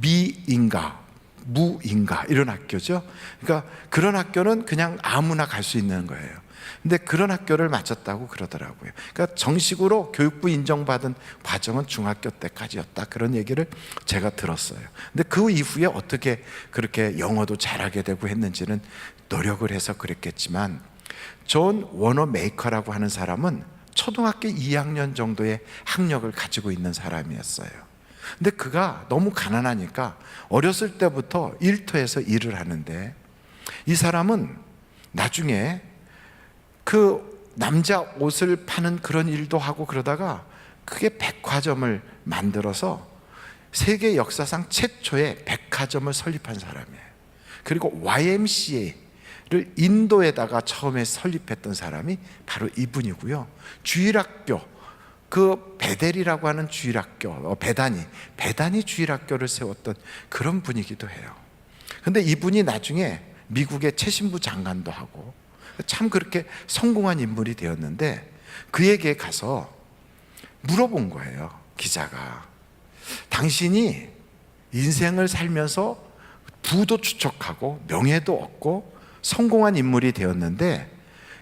미인가, 무인가 이런 학교죠. 그러니까 그런 학교는 그냥 아무나 갈 수 있는 거예요. 근데 그런 학교를 마쳤다고 그러더라고요. 그러니까 정식으로 교육부 인정받은 과정은 중학교 때까지였다, 그런 얘기를 제가 들었어요. 근데 그 이후에 어떻게 그렇게 영어도 잘하게 되고 했는지는 노력을 해서 그랬겠지만, 존 워너메이커라고 하는 사람은 초등학교 2학년 정도의 학력을 가지고 있는 사람이었어요. 근데 그가 너무 가난하니까 어렸을 때부터 일터에서 일을 하는데, 이 사람은 나중에 그 남자 옷을 파는 그런 일도 하고 그러다가 크게 백화점을 만들어서 세계 역사상 최초의 백화점을 설립한 사람이에요. 그리고 YMCA를 인도에다가 처음에 설립했던 사람이 바로 이분이고요. 주일학교, 그 베델이라고 하는 주일학교, 베다니 주일학교를 세웠던 그런 분이기도 해요. 근데 이분이 나중에 미국의 최신부 장관도 하고 참 그렇게 성공한 인물이 되었는데 그에게 가서 물어본 거예요. 기자가, 당신이 인생을 살면서 부도 축적하고 명예도 얻고 성공한 인물이 되었는데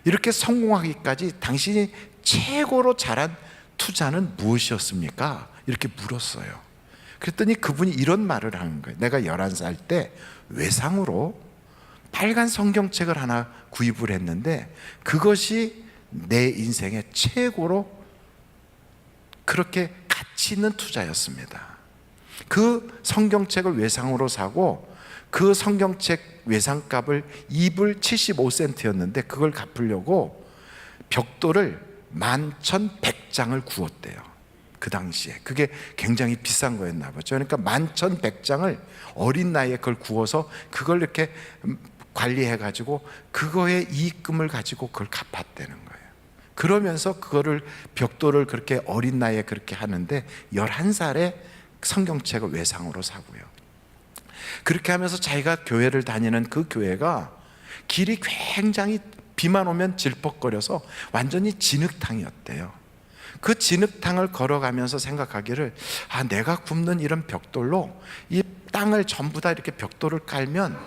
이렇게 성공하기까지 당신이 최고로 잘한 투자는 무엇이었습니까? 이렇게 물었어요. 그랬더니 그분이 이런 말을 하는 거예요. 내가 11살 때 외상으로 빨간 성경책을 하나 구입을 했는데 그것이 내 인생의 최고로 그렇게 가치 있는 투자였습니다. 그 성경책을 외상으로 사고 그 성경책 외상값을 2불 75센트였는데 그걸 갚으려고 벽돌을 11,100장을 구웠대요. 그 당시에 그게 굉장히 비싼 거였나 보죠. 그러니까 11,100장을 어린 나이에 그걸 구워서 그걸 이렇게 관리해가지고 그거의 이익금을 가지고 그걸 갚았다는 거예요. 그러면서 그거를 벽돌을 그렇게 어린 나이에 그렇게 하는데 11살에 성경책을 외상으로 사고요. 그렇게 하면서 자기가 교회를 다니는 그 교회가 길이 굉장히 비만 오면 질퍽거려서 완전히 진흙탕이었대요. 그 진흙탕을 걸어가면서 생각하기를 내가 굽는 이런 벽돌로 이 땅을 전부 다 이렇게 벽돌을 깔면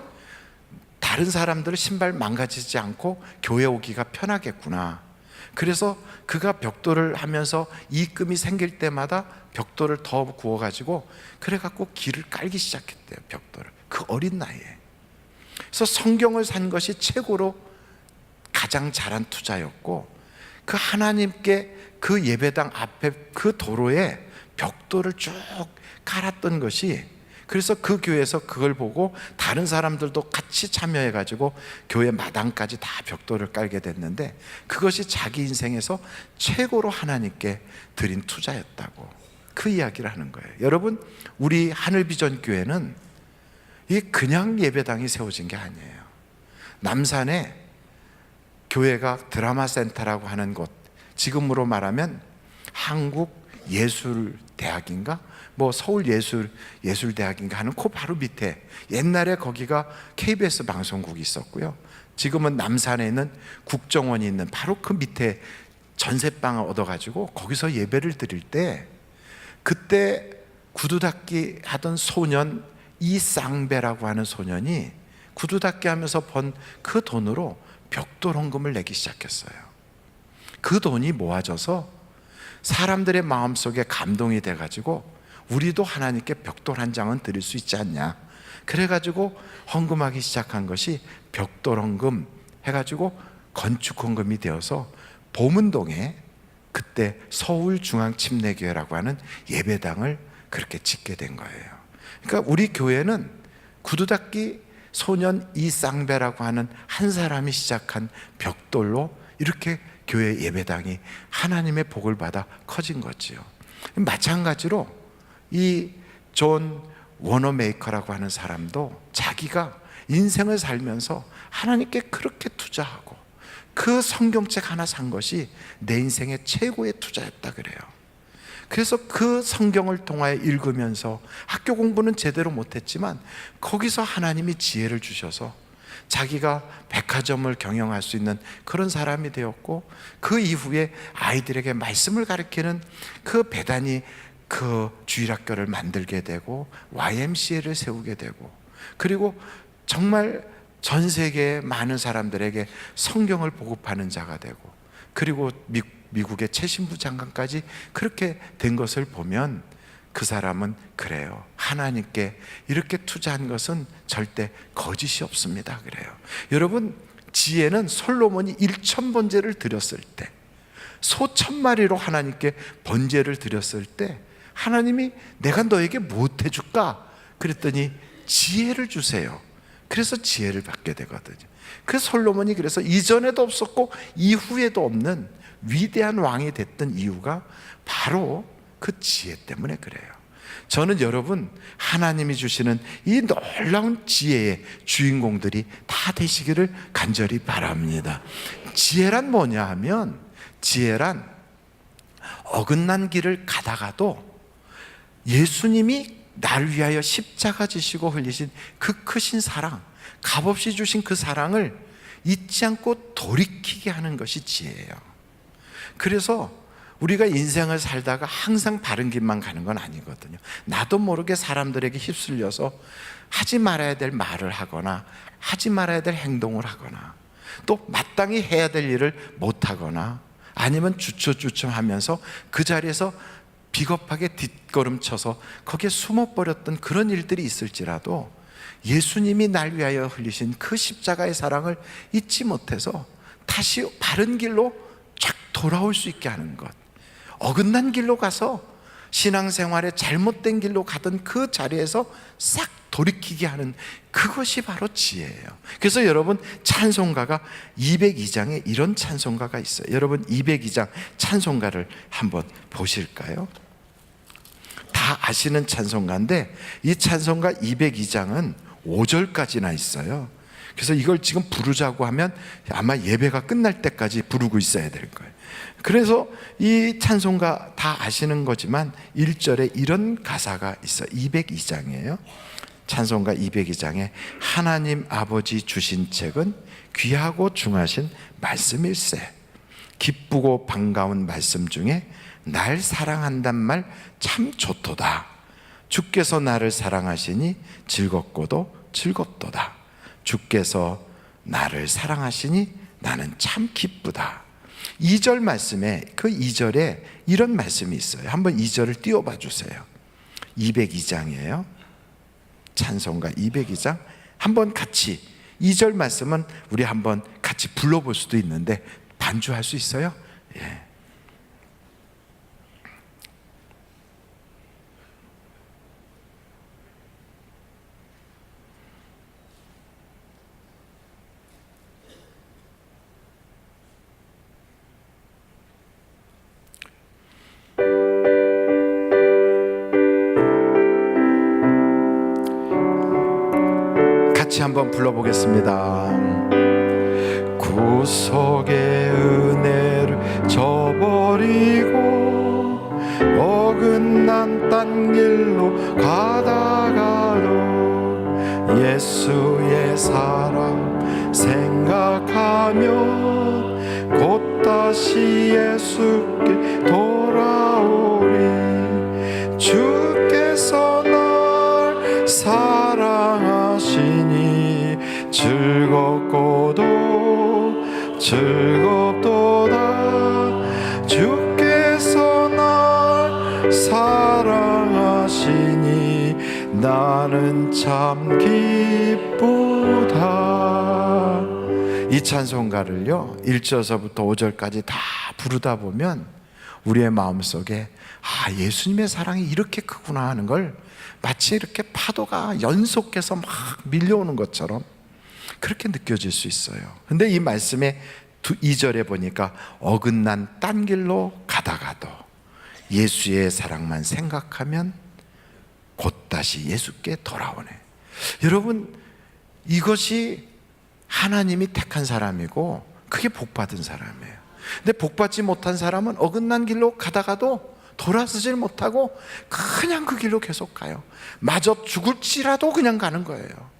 다른 사람들 신발 망가지지 않고 교회 오기가 편하겠구나. 그래서 그가 벽돌을 하면서 이익금이 생길 때마다 벽돌을 더 구워가지고 그래갖고 길을 깔기 시작했대요. 벽돌을 그 어린 나이에. 그래서 성경을 산 것이 최고로 가장 잘한 투자였고 그 하나님께 그 예배당 앞에 그 도로에 벽돌을 쭉 깔았던 것이, 그래서 그 교회에서 그걸 보고 다른 사람들도 같이 참여해가지고 교회 마당까지 다 벽돌을 깔게 됐는데 그것이 자기 인생에서 최고로 하나님께 드린 투자였다고 그 이야기를 하는 거예요. 여러분, 우리 하늘비전 교회는 이 그냥 예배당이 세워진 게 아니에요. 남산에 교회가 드라마센터라고 하는 곳, 지금으로 말하면 한국예술대학인가 뭐 서울예술대학인가 하는 그 바로 밑에, 옛날에 거기가 KBS 방송국이 있었고요, 지금은 남산에 있는 국정원이 있는 바로 그 밑에 전셋방을 얻어가지고 거기서 예배를 드릴 때 그때 구두닦기 하던 소년 이쌍배라고 하는 소년이 구두닦기 하면서 번 그 돈으로 벽돌 헌금을 내기 시작했어요. 그 돈이 모아져서 사람들의 마음속에 감동이 돼가지고 우리도 하나님께 벽돌 한 장은 드릴 수 있지 않냐, 그래가지고 헌금하기 시작한 것이 벽돌 헌금 해가지고 건축 헌금이 되어서 보문동에 그때 서울중앙침례교회라고 하는 예배당을 그렇게 짓게 된 거예요. 그러니까 우리 교회는 구두닦기 소년 이쌍배라고 하는 한 사람이 시작한 벽돌로 이렇게 교회 예배당이 하나님의 복을 받아 커진 거지요. 마찬가지로 이 존 워너메이커라고 하는 사람도 자기가 인생을 살면서 하나님께 그렇게 투자하고 그 성경책 하나 산 것이 내 인생의 최고의 투자였다 그래요. 그래서 그 성경을 통하여 읽으면서 학교 공부는 제대로 못했지만 거기서 하나님이 지혜를 주셔서 자기가 백화점을 경영할 수 있는 그런 사람이 되었고, 그 이후에 아이들에게 말씀을 가르치는 그 배단이 그 주일학교를 만들게 되고 YMCA를 세우게 되고, 그리고 정말 전 세계의 많은 사람들에게 성경을 보급하는 자가 되고, 그리고 미국의 최신부 장관까지 그렇게 된 것을 보면 그 사람은 그래요. 하나님께 이렇게 투자한 것은 절대 거짓이 없습니다. 그래요. 여러분, 지혜는 솔로몬이 1,000번제를 드렸을 때, 소 1,000마리로 하나님께 번제를 드렸을 때 하나님이 내가 너에게 무엇 해줄까? 그랬더니 지혜를 주세요. 그래서 지혜를 받게 되거든요. 그 솔로몬이 그래서 이전에도 없었고 이후에도 없는 위대한 왕이 됐던 이유가 바로 그 지혜 때문에 그래요. 저는 여러분, 하나님이 주시는 이 놀라운 지혜의 주인공들이 다 되시기를 간절히 바랍니다. 지혜란 뭐냐 하면, 지혜란 어긋난 길을 가다가도 예수님이 나를 위하여 십자가 지시고 흘리신 그 크신 사랑, 값없이 주신 그 사랑을 잊지 않고 돌이키게 하는 것이 지혜예요. 그래서 우리가 인생을 살다가 항상 바른 길만 가는 건 아니거든요. 나도 모르게 사람들에게 휩쓸려서 하지 말아야 될 말을 하거나 하지 말아야 될 행동을 하거나 또 마땅히 해야 될 일을 못하거나 아니면 주춤주춤하면서 그 자리에서 비겁하게 뒷걸음쳐서 거기에 숨어버렸던 그런 일들이 있을지라도 예수님이 날 위하여 흘리신 그 십자가의 사랑을 잊지 못해서 다시 바른 길로 쫙 돌아올 수 있게 하는 것, 어긋난 길로 가서 신앙생활에 잘못된 길로 가던 그 자리에서 싹 돌이키게 하는 그것이 바로 지혜예요. 그래서 여러분 찬송가가 202장에 이런 찬송가가 있어요. 여러분 202장 찬송가를 한번 보실까요? 다 아시는 찬송가인데 이 찬송가 202장은 5절까지나 있어요. 그래서 이걸 지금 부르자고 하면 아마 예배가 끝날 때까지 부르고 있어야 될 거예요. 그래서 이 찬송가 다 아시는 거지만 1절에 이런 가사가 있어요. 202장이에요. 찬송가 202장에 하나님 아버지 주신 책은 귀하고 중하신 말씀일세. 기쁘고 반가운 말씀 중에 날 사랑한단 말 참 좋도다. 주께서 나를 사랑하시니 즐겁고도 즐겁도다. 주께서 나를 사랑하시니 나는 참 기쁘다. 2절 말씀에 그 2절에 이런 말씀이 있어요. 한번 2절을 띄워봐 주세요. 202장이에요. 찬송가 202장 한번 같이 2절 말씀은 우리 한번 같이 불러볼 수도 있는데 반주할 수 있어요? 예. 같이 한번 불러보겠습니다. 구속의 은혜를 저버리고 어긋난 딴 길로 가다가도 예수의 사랑 생각하면 곧 다시 예수께 돌아오리. 주께서 날 사랑하시니 즐겁고도 즐겁도다. 주께서 날 사랑하시니 나는 참 기쁘다. 이 찬송가를요 1절서부터 5절까지 다 부르다 보면 우리의 마음속에 아, 예수님의 사랑이 이렇게 크구나 하는 걸 마치 이렇게 파도가 연속해서 막 밀려오는 것처럼 그렇게 느껴질 수 있어요. 근데 이 말씀에 2절에 보니까 어긋난 딴 길로 가다가도 예수의 사랑만 생각하면 곧 다시 예수께 돌아오네. 여러분 이것이 하나님이 택한 사람이고 그게 복받은 사람이에요. 근데 복받지 못한 사람은 어긋난 길로 가다가도 돌아서질 못하고 그냥 그 길로 계속 가요. 마저 죽을지라도 그냥 가는 거예요.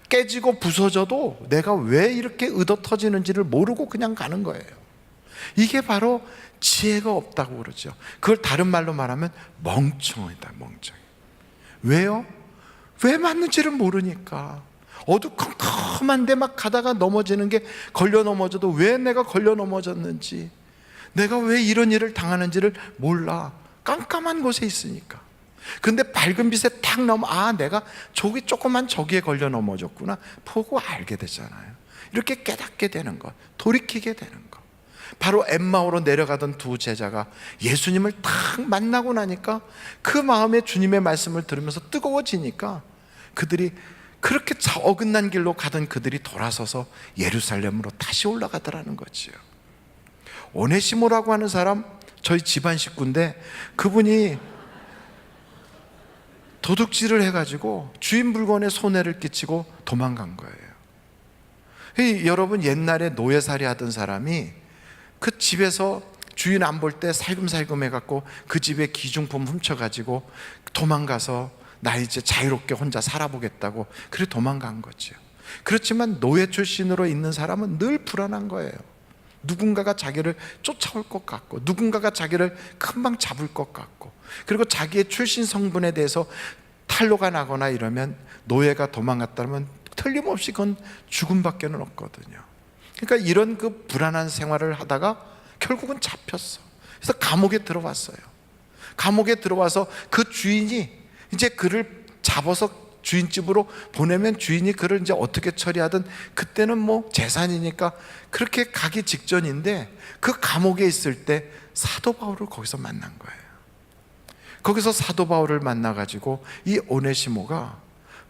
깨지고 부서져도 내가 왜 이렇게 의도 터지는지를 모르고 그냥 가는 거예요. 이게 바로 지혜가 없다고 그러죠. 그걸 다른 말로 말하면 멍청이다, 멍청이. 왜요? 왜 맞는지를 모르니까. 어두컴컴한데 막 가다가 넘어지는 게 걸려 넘어져도 왜 내가 걸려 넘어졌는지, 내가 왜 이런 일을 당하는지를 몰라. 깜깜한 곳에 있으니까. 근데 밝은 빛에 탁 아, 내가 저기 조그만 저기에 걸려 넘어졌구나 보고 알게 되잖아요. 이렇게 깨닫게 되는 것, 돌이키게 되는 것. 바로 엠마오로 내려가던 두 제자가 예수님을 탁 만나고 나니까 그 마음에 주님의 말씀을 들으면서 뜨거워지니까 그들이 그렇게 어긋난 길로 가던 그들이 돌아서서 예루살렘으로 다시 올라가더라는 거지요. 오네시모라고 하는 사람 저희 집안 식구인데 그분이 도둑질을 해가지고 주인 물건에 손해를 끼치고 도망간 거예요. 여러분 옛날에 노예살이 하던 사람이 그 집에서 주인 안 볼 때 살금살금 해갖고 그 집에 기중품 훔쳐가지고 도망가서 나 이제 자유롭게 혼자 살아보겠다고 그래 도망간 거죠. 그렇지만 노예 출신으로 있는 사람은 늘 불안한 거예요. 누군가가 자기를 쫓아올 것 같고, 누군가가 자기를 금방 잡을 것 같고, 그리고 자기의 출신 성분에 대해서 탄로가 나거나 이러면, 노예가 도망갔다면 틀림없이 그건 죽음밖에는 없거든요. 그러니까 이런 그 불안한 생활을 하다가 결국은 잡혔어. 그래서 감옥에 들어왔어요. 감옥에 들어와서 그 주인이 이제 그를 잡아서 주인집으로 보내면 주인이 그를 이제 어떻게 처리하든, 그때는 뭐 재산이니까 그렇게 가기 직전인데, 그 감옥에 있을 때 사도 바울을 거기서 만난 거예요. 거기서 사도 바울을 만나가지고 이 오네시모가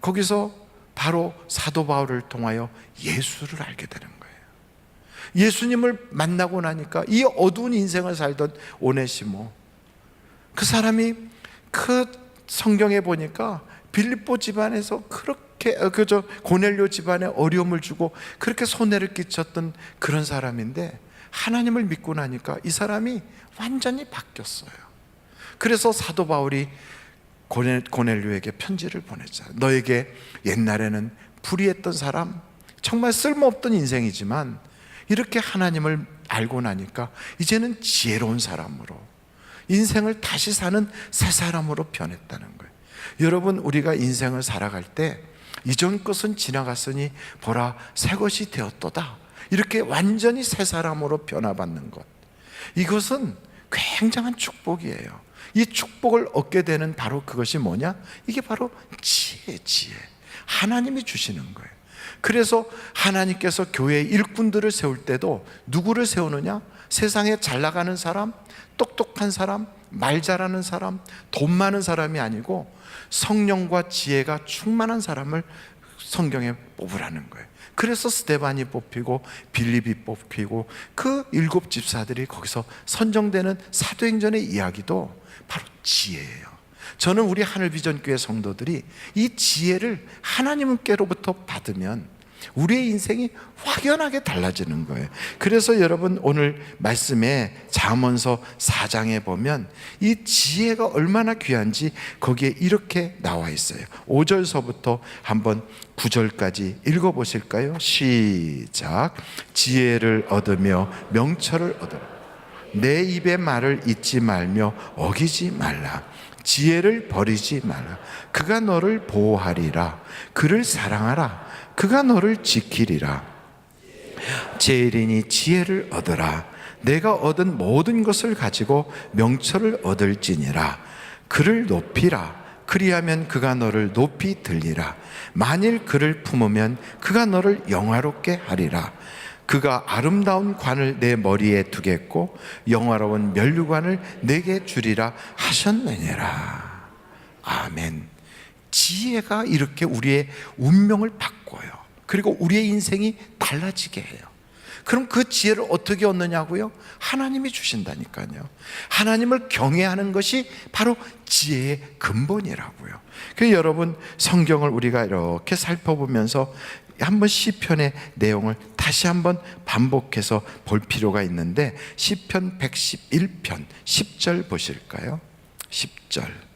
거기서 바로 사도 바울을 통하여 예수를 알게 되는 거예요. 예수님을 만나고 나니까 이 어두운 인생을 살던 오네시모, 그 사람이 그 성경에 보니까 빌립보 집안에서 그렇게 고넬료 집안에 어려움을 주고 그렇게 손해를 끼쳤던 그런 사람인데, 하나님을 믿고 나니까 이 사람이 완전히 바뀌었어요. 그래서 사도 바울이 고넬료에게 편지를 보냈잖아요. 너에게 옛날에는 불의했던 사람, 정말 쓸모없던 인생이지만 이렇게 하나님을 알고 나니까 이제는 지혜로운 사람으로, 인생을 다시 사는 새 사람으로 변했다는 거예요. 여러분, 우리가 인생을 살아갈 때 이전 것은 지나갔으니 보라 새 것이 되었도다, 이렇게 완전히 새 사람으로 변화받는 것, 이것은 굉장한 축복이에요. 이 축복을 얻게 되는 바로 그것이 뭐냐? 이게 바로 지혜. 하나님이 주시는 거예요. 그래서 하나님께서 교회의 일꾼들을 세울 때도 누구를 세우느냐? 세상에 잘 나가는 사람, 똑똑한 사람, 말 잘하는 사람, 돈 많은 사람이 아니고 성령과 지혜가 충만한 사람을 성경에 뽑으라는 거예요. 그래서 스데반이 뽑히고 빌립이 뽑히고 그 7 집사들이 거기서 선정되는 사도행전의 이야기도 바로 지혜예요. 저는 우리 하늘비전교회 성도들이 이 지혜를 하나님께로부터 받으면 우리의 인생이 확연하게 달라지는 거예요. 그래서 여러분, 오늘 말씀에 잠언서 4장에 보면 이 지혜가 얼마나 귀한지 거기에 이렇게 나와 있어요. 5절서부터 한번 9절까지 읽어보실까요? 시작. 지혜를 얻으며 명철을 얻으라. 내 입의 말을 잊지 말며 어기지 말라. 지혜를 버리지 말라. 그가 너를 보호하리라. 그를 사랑하라. 그가 너를 지키리라. 제일이니 지혜를 얻으라. 내가 얻은 모든 것을 가지고 명철을 얻을지니라. 그를 높이라. 그리하면 그가 너를 높이 들리라. 만일 그를 품으면 그가 너를 영화롭게 하리라. 그가 아름다운 관을 내 머리에 두겠고 영화로운 면류관을 내게 주리라 하셨느니라. 아멘. 지혜가 이렇게 우리의 운명을 바꿔요. 그리고 우리의 인생이 달라지게 해요. 그럼 그 지혜를 어떻게 얻느냐고요? 하나님이 주신다니까요. 하나님을 경외하는 것이 바로 지혜의 근본이라고요. 그래서 여러분, 성경을 우리가 이렇게 살펴보면서 한번 시편의 내용을 다시 한번 반복해서 볼 필요가 있는데, 시편 111편 10절 보실까요? 10절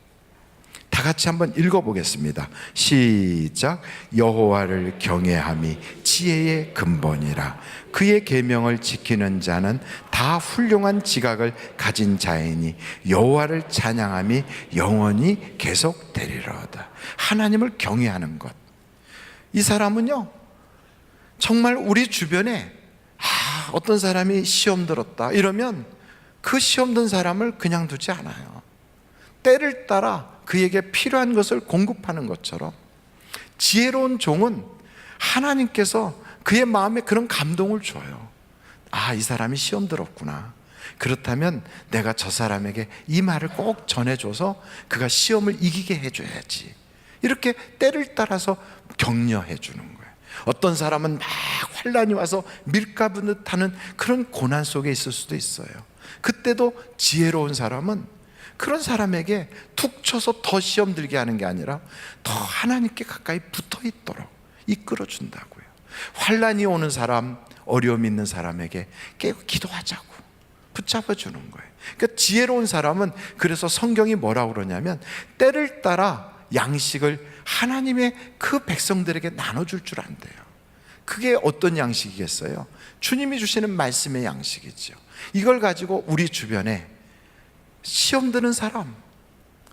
다 같이 한번 읽어보겠습니다. 시작. 여호와를 경외함이 지혜의 근본이라. 그의 계명을 지키는 자는 다 훌륭한 지각을 가진 자이니 여호와를 찬양함이 영원히 계속되리로다. 하나님을 경외하는 것. 이 사람은요, 정말 우리 주변에 어떤 사람이 시험 들었다 이러면 그 시험 든 사람을 그냥 두지 않아요. 때를 따라 그에게 필요한 것을 공급하는 것처럼 지혜로운 종은 하나님께서 그의 마음에 그런 감동을 줘요. 이 사람이 시험 들었구나. 그렇다면 내가 저 사람에게 이 말을 꼭 전해줘서 그가 시험을 이기게 해줘야지. 이렇게 때를 따라서 격려해 주는 거예요. 어떤 사람은 막 환란이 와서 밀가부듯 하는 그런 고난 속에 있을 수도 있어요. 그때도 지혜로운 사람은 그런 사람에게 툭 쳐서 더 시험 들게 하는 게 아니라 더 하나님께 가까이 붙어 있도록 이끌어 준다고요. 환란이 오는 사람, 어려움 있는 사람에게 기도하자고 붙잡아 주는 거예요. 그러니까 지혜로운 사람은, 그래서 성경이 뭐라고 그러냐면 때를 따라 양식을 하나님의 그 백성들에게 나눠줄 줄 안대요. 그게 어떤 양식이겠어요? 주님이 주시는 말씀의 양식이죠. 이걸 가지고 우리 주변에 시험 드는 사람,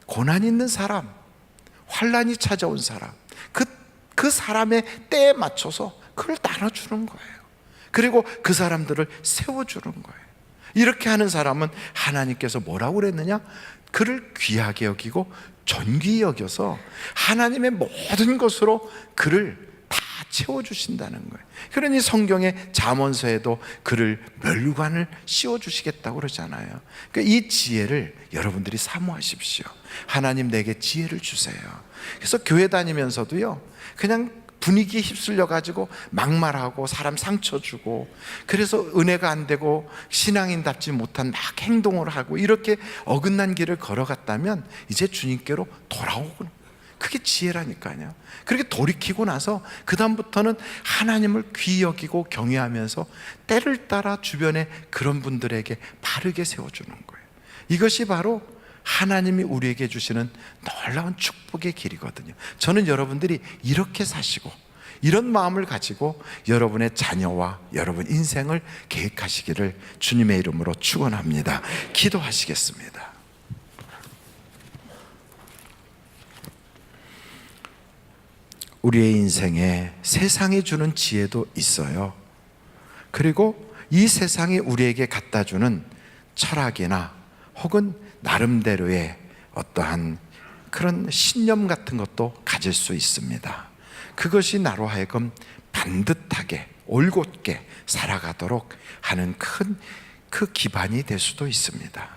고난 있는 사람, 환난이 찾아온 사람, 그 사람의 때에 맞춰서 그걸 나눠주는 거예요. 그리고 그 사람들을 세워주는 거예요. 이렇게 하는 사람은 하나님께서 뭐라고 그랬느냐? 그를 귀하게 여기고 존귀히 여겨서 하나님의 모든 것으로 그를 다 채워주신다는 거예요. 그러니 성경의 잠언서에도 그를 멸관을 씌워주시겠다고 그러잖아요. 그러니까 이 지혜를 여러분들이 사모하십시오. 하나님 내게 지혜를 주세요. 그래서 교회 다니면서도요, 그냥 분위기에 휩쓸려 가지고 막말하고 사람 상처 주고, 그래서 은혜가 안 되고 신앙인답지 못한 막 행동을 하고 이렇게 어긋난 길을 걸어갔다면 이제 주님께로 돌아오고, 그게 지혜라니까요. 그렇게 돌이키고 나서 그 다음부터는 하나님을 귀히 여기고 경외하면서 때를 따라 주변에 그런 분들에게 바르게 세워주는 거예요. 이것이 바로 하나님이 우리에게 주시는 놀라운 축복의 길이거든요. 저는 여러분들이 이렇게 사시고 이런 마음을 가지고 여러분의 자녀와 여러분 인생을 계획하시기를 주님의 이름으로 축원합니다. 기도하시겠습니다. 우리의 인생에 세상이 주는 지혜도 있어요. 그리고 이 세상이 우리에게 갖다 주는 철학이나 혹은 나름대로의 어떠한 그런 신념 같은 것도 가질 수 있습니다. 그것이 나로 하여금 반듯하게 올곧게 살아가도록 하는 큰 그 기반이 될 수도 있습니다.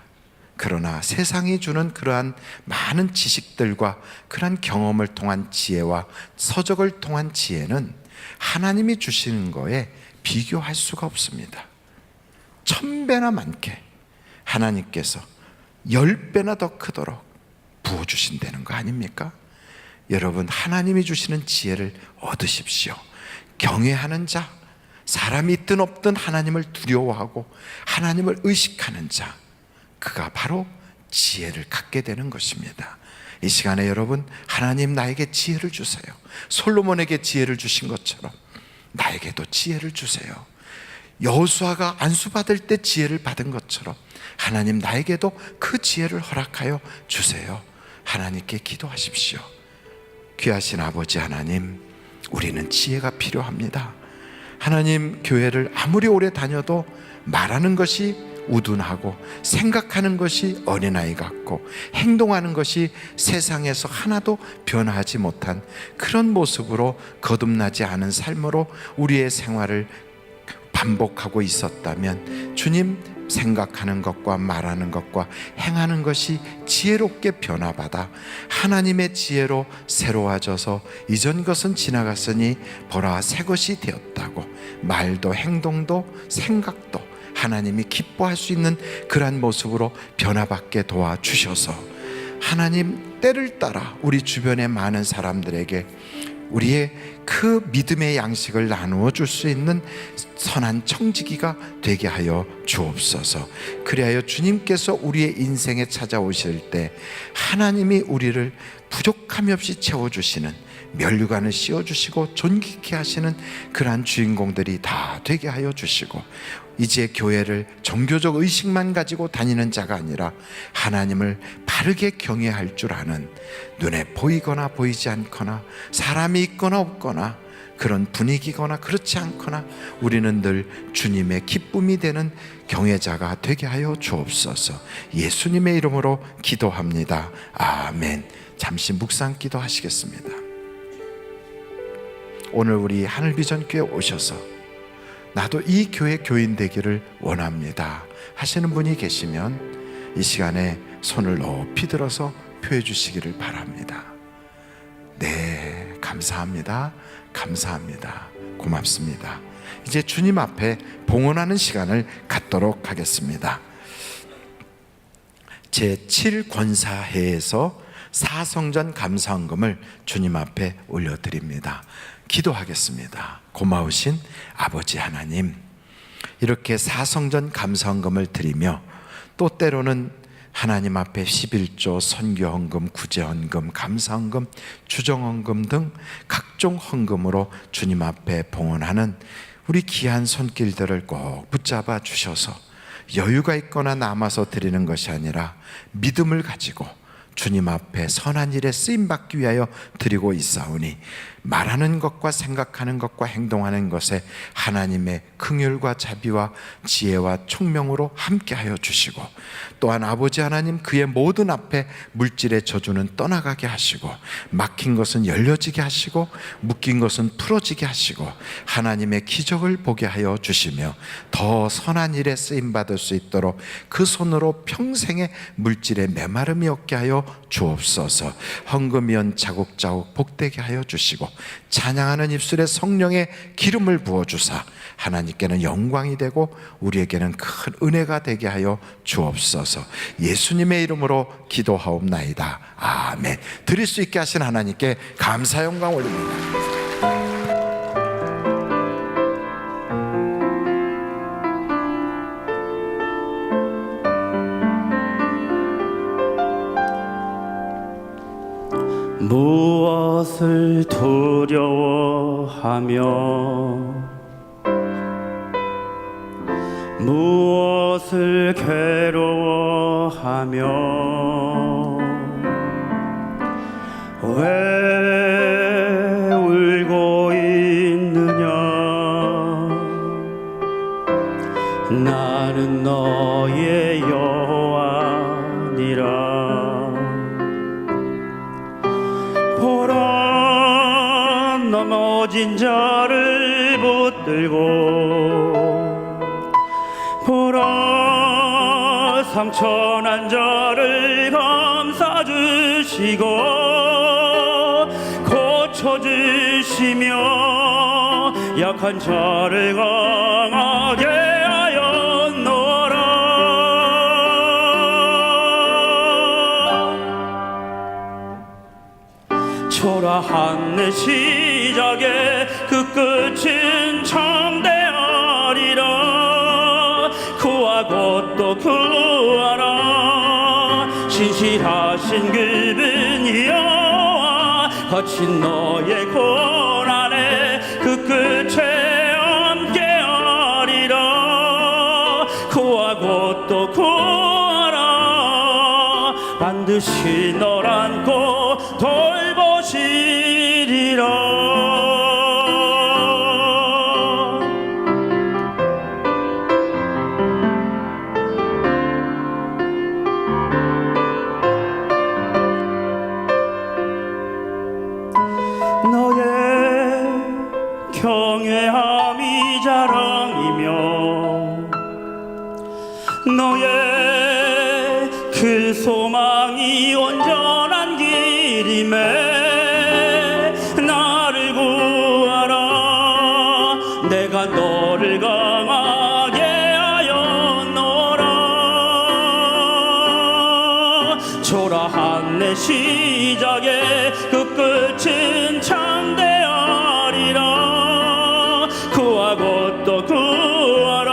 그러나 세상이 주는 그러한 많은 지식들과 그러한 경험을 통한 지혜와 서적을 통한 지혜는 하나님이 주시는 거에 비교할 수가 없습니다. 1000배나 많게 하나님께서 10배나 더 크도록 부어주신다는 거 아닙니까? 여러분, 하나님이 주시는 지혜를 얻으십시오. 경외하는 자, 사람이 있든 없든 하나님을 두려워하고 하나님을 의식하는 자, 그가 바로 지혜를 갖게 되는 것입니다. 이 시간에 여러분, 하나님 나에게 지혜를 주세요. 솔로몬에게 지혜를 주신 것처럼 나에게도 지혜를 주세요. 여호수아가 안수받을 때 지혜를 받은 것처럼 하나님 나에게도 그 지혜를 허락하여 주세요. 하나님께 기도하십시오. 귀하신 아버지 하나님, 우리는 지혜가 필요합니다. 하나님, 교회를 아무리 오래 다녀도 말하는 것이 우둔하고 생각하는 것이 어린아이 같고 행동하는 것이 세상에서 하나도 변화하지 못한 그런 모습으로 거듭나지 않은 삶으로 우리의 생활을 반복하고 있었다면, 주님, 생각하는 것과 말하는 것과 행하는 것이 지혜롭게 변화받아 하나님의 지혜로 새로워져서 이전 것은 지나갔으니 보라 새 것이 되었다고, 말도 행동도 생각도 하나님이 기뻐할 수 있는 그러한 모습으로 변화받게 도와주셔서 하나님, 때를 따라 우리 주변의 많은 사람들에게 우리의 그 믿음의 양식을 나누어 줄 수 있는 선한 청지기가 되게 하여 주옵소서. 그리하여 주님께서 우리의 인생에 찾아오실 때 하나님이 우리를 부족함이 없이 채워주시는, 면류관을 씌워주시고 존귀케 하시는 그러한 주인공들이 다 되게 하여 주시고, 이제 교회를 종교적 의식만 가지고 다니는 자가 아니라 하나님을 바르게 경외할 줄 아는, 눈에 보이거나 보이지 않거나 사람이 있거나 없거나 그런 분위기거나 그렇지 않거나 우리는 늘 주님의 기쁨이 되는 경외자가 되게 하여 주옵소서. 예수님의 이름으로 기도합니다. 아멘. 잠시 묵상 기도하시겠습니다. 오늘 우리 하늘비전교회 오셔서 나도 이 교회 교인 되기를 원합니다 하시는 분이 계시면 이 시간에 손을 높이 들어서 표해 주시기를 바랍니다. 네, 감사합니다. 감사합니다. 고맙습니다. 이제 주님 앞에 봉헌하는 시간을 갖도록 하겠습니다. 제7권사회에서 사성전 감사헌금을 주님 앞에 올려드립니다. 기도하겠습니다. 고마우신 아버지 하나님, 이렇게 사성전 감사헌금을 드리며 또 때로는 하나님 앞에 11조, 선교헌금, 구제헌금, 감사헌금, 주정헌금 등 각종 헌금으로 주님 앞에 봉헌하는 우리 귀한 손길들을 꼭 붙잡아 주셔서 여유가 있거나 남아서 드리는 것이 아니라 믿음을 가지고 주님 앞에 선한 일에 쓰임받기 위하여 드리고 있사오니 말하는 것과 생각하는 것과 행동하는 것에 하나님의 긍휼과 자비와 지혜와 총명으로 함께하여 주시고, 또한 아버지 하나님 그의 모든 앞에 물질의 저주는 떠나가게 하시고, 막힌 것은 열려지게 하시고, 묶인 것은 풀어지게 하시고, 하나님의 기적을 보게 하여 주시며 더 선한 일에 쓰임받을 수 있도록 그 손으로 평생의 물질의 메마름이 없게 하여 주옵소서. 헌금이연 자국자국 복되게 하여 주시고, 찬양하는 입술에 성령의 기름을 부어주사 하나님께는 영광이 되고 우리에게는 큰 은혜가 되게 하여 주옵소서. 예수님의 이름으로 기도하옵나이다. 아멘. 드릴 수 있게 하신 하나님께 감사 영광 올립니다. 무엇을 두려워하며 무엇을 괴로워하며 왜 울고 있느냐. 나는 너의 여호와니라. 보라, 넘어진 자를 붙들고, 보라, 상처난 자를 감싸주시고 고쳐주시며 약한 자를 강하게 하였노라. 초라한 내 시작에 그 끝은 참되하리라. 구하고 또 구하라. 신실하신 그분 여호와, 거친 너의 고난에 그 끝에 함께하리라. 구하고 또 구하라. 반드시 널 안고 돌보시리라. 너의 경외함이 자랑이며 너의 그 소망이 온전한 길임에 나를 구하라. 내가 너를 강하게 하였노라. 초라한 내 시작에 그 끝은 참되하리라. 구하고 또 구하라.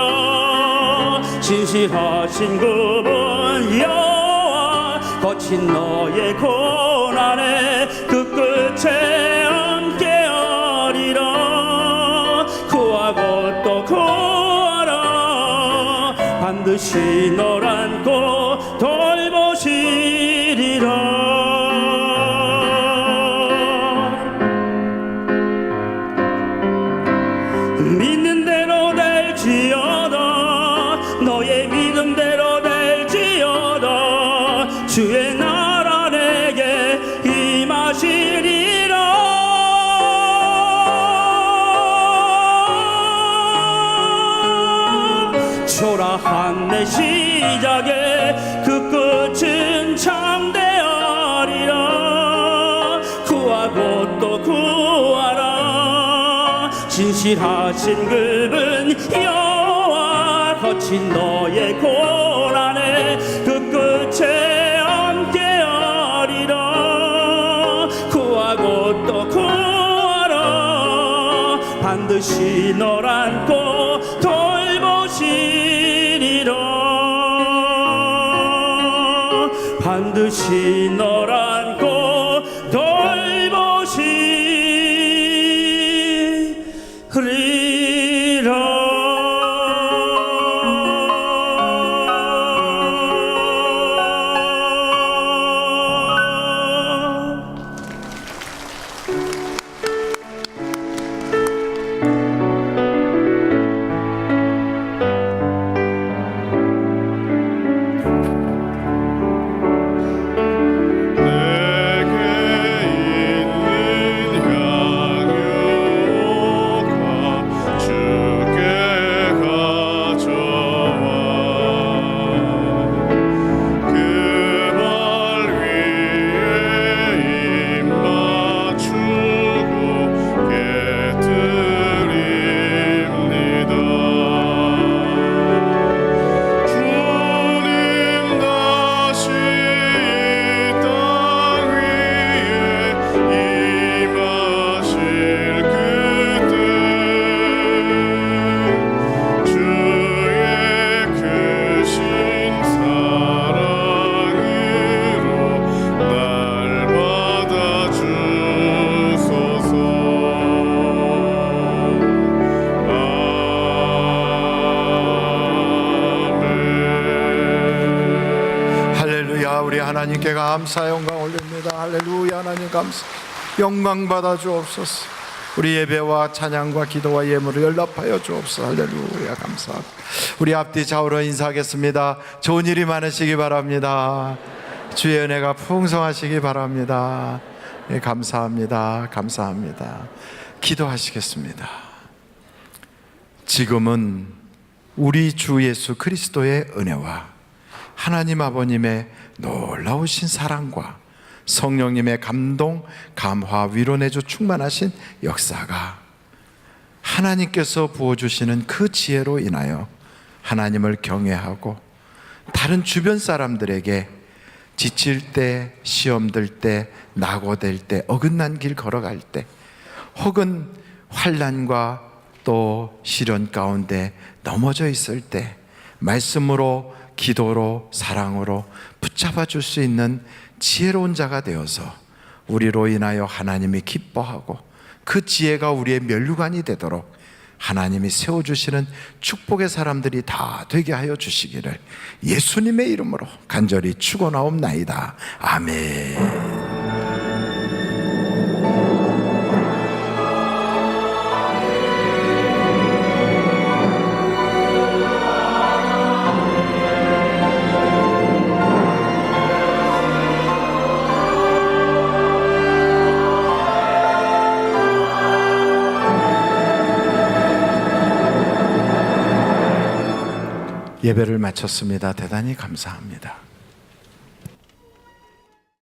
진실하신 그분 여호와, 거친 너의 고난에 그 끝에 함께하리라. 구하고 또 구하라. 반드시 널 안고 돌보시리라. 믿는 대로 될지어다. 너의 믿음대로 될지어다. 주의 나라 내게 임하시리라. 초라한 내 시작에 그 끝은 참되하리라. 구하고 또 구하라. 진실하신 그분 여호와, 거친 너의 고난에 그 끝에 함께하리라. 구하고 또 구하라. 반드시 널 안고 돌보시리라. 반드시 널 안고 돌보시리라. 우리 하나님께 감사 영광 올립니다. 할렐루야. 하나님 감사 영광 받아 주옵소서. 우리 예배와 찬양과 기도와 예물을 연락하여 주옵소서. 할렐루야. 감사합니다. 우리 앞뒤 좌우로 인사하겠습니다. 좋은 일이 많으시기 바랍니다. 주의 은혜가 풍성하시기 바랍니다. 네, 감사합니다. 감사합니다. 기도하시겠습니다. 지금은 우리 주 예수 그리스도의 은혜와 하나님 아버님의 놀라우신 사랑과 성령님의 감동, 감화, 위로 내주 충만하신 역사가 하나님께서 부어주시는 그 지혜로 인하여 하나님을 경외하고 다른 주변 사람들에게 지칠 때, 시험 들 때, 낙오될 때, 어긋난 길 걸어갈 때, 혹은 환난과 또 시련 가운데 넘어져 있을 때 말씀으로, 기도로, 사랑으로 붙잡아 줄 수 있는 지혜로운 자가 되어서 우리로 인하여 하나님이 기뻐하고 그 지혜가 우리의 면류관이 되도록 하나님이 세워주시는 축복의 사람들이 다 되게 하여 주시기를 예수님의 이름으로 간절히 축원하옵나이다. 아멘. 예배를 마쳤습니다. 대단히 감사합니다.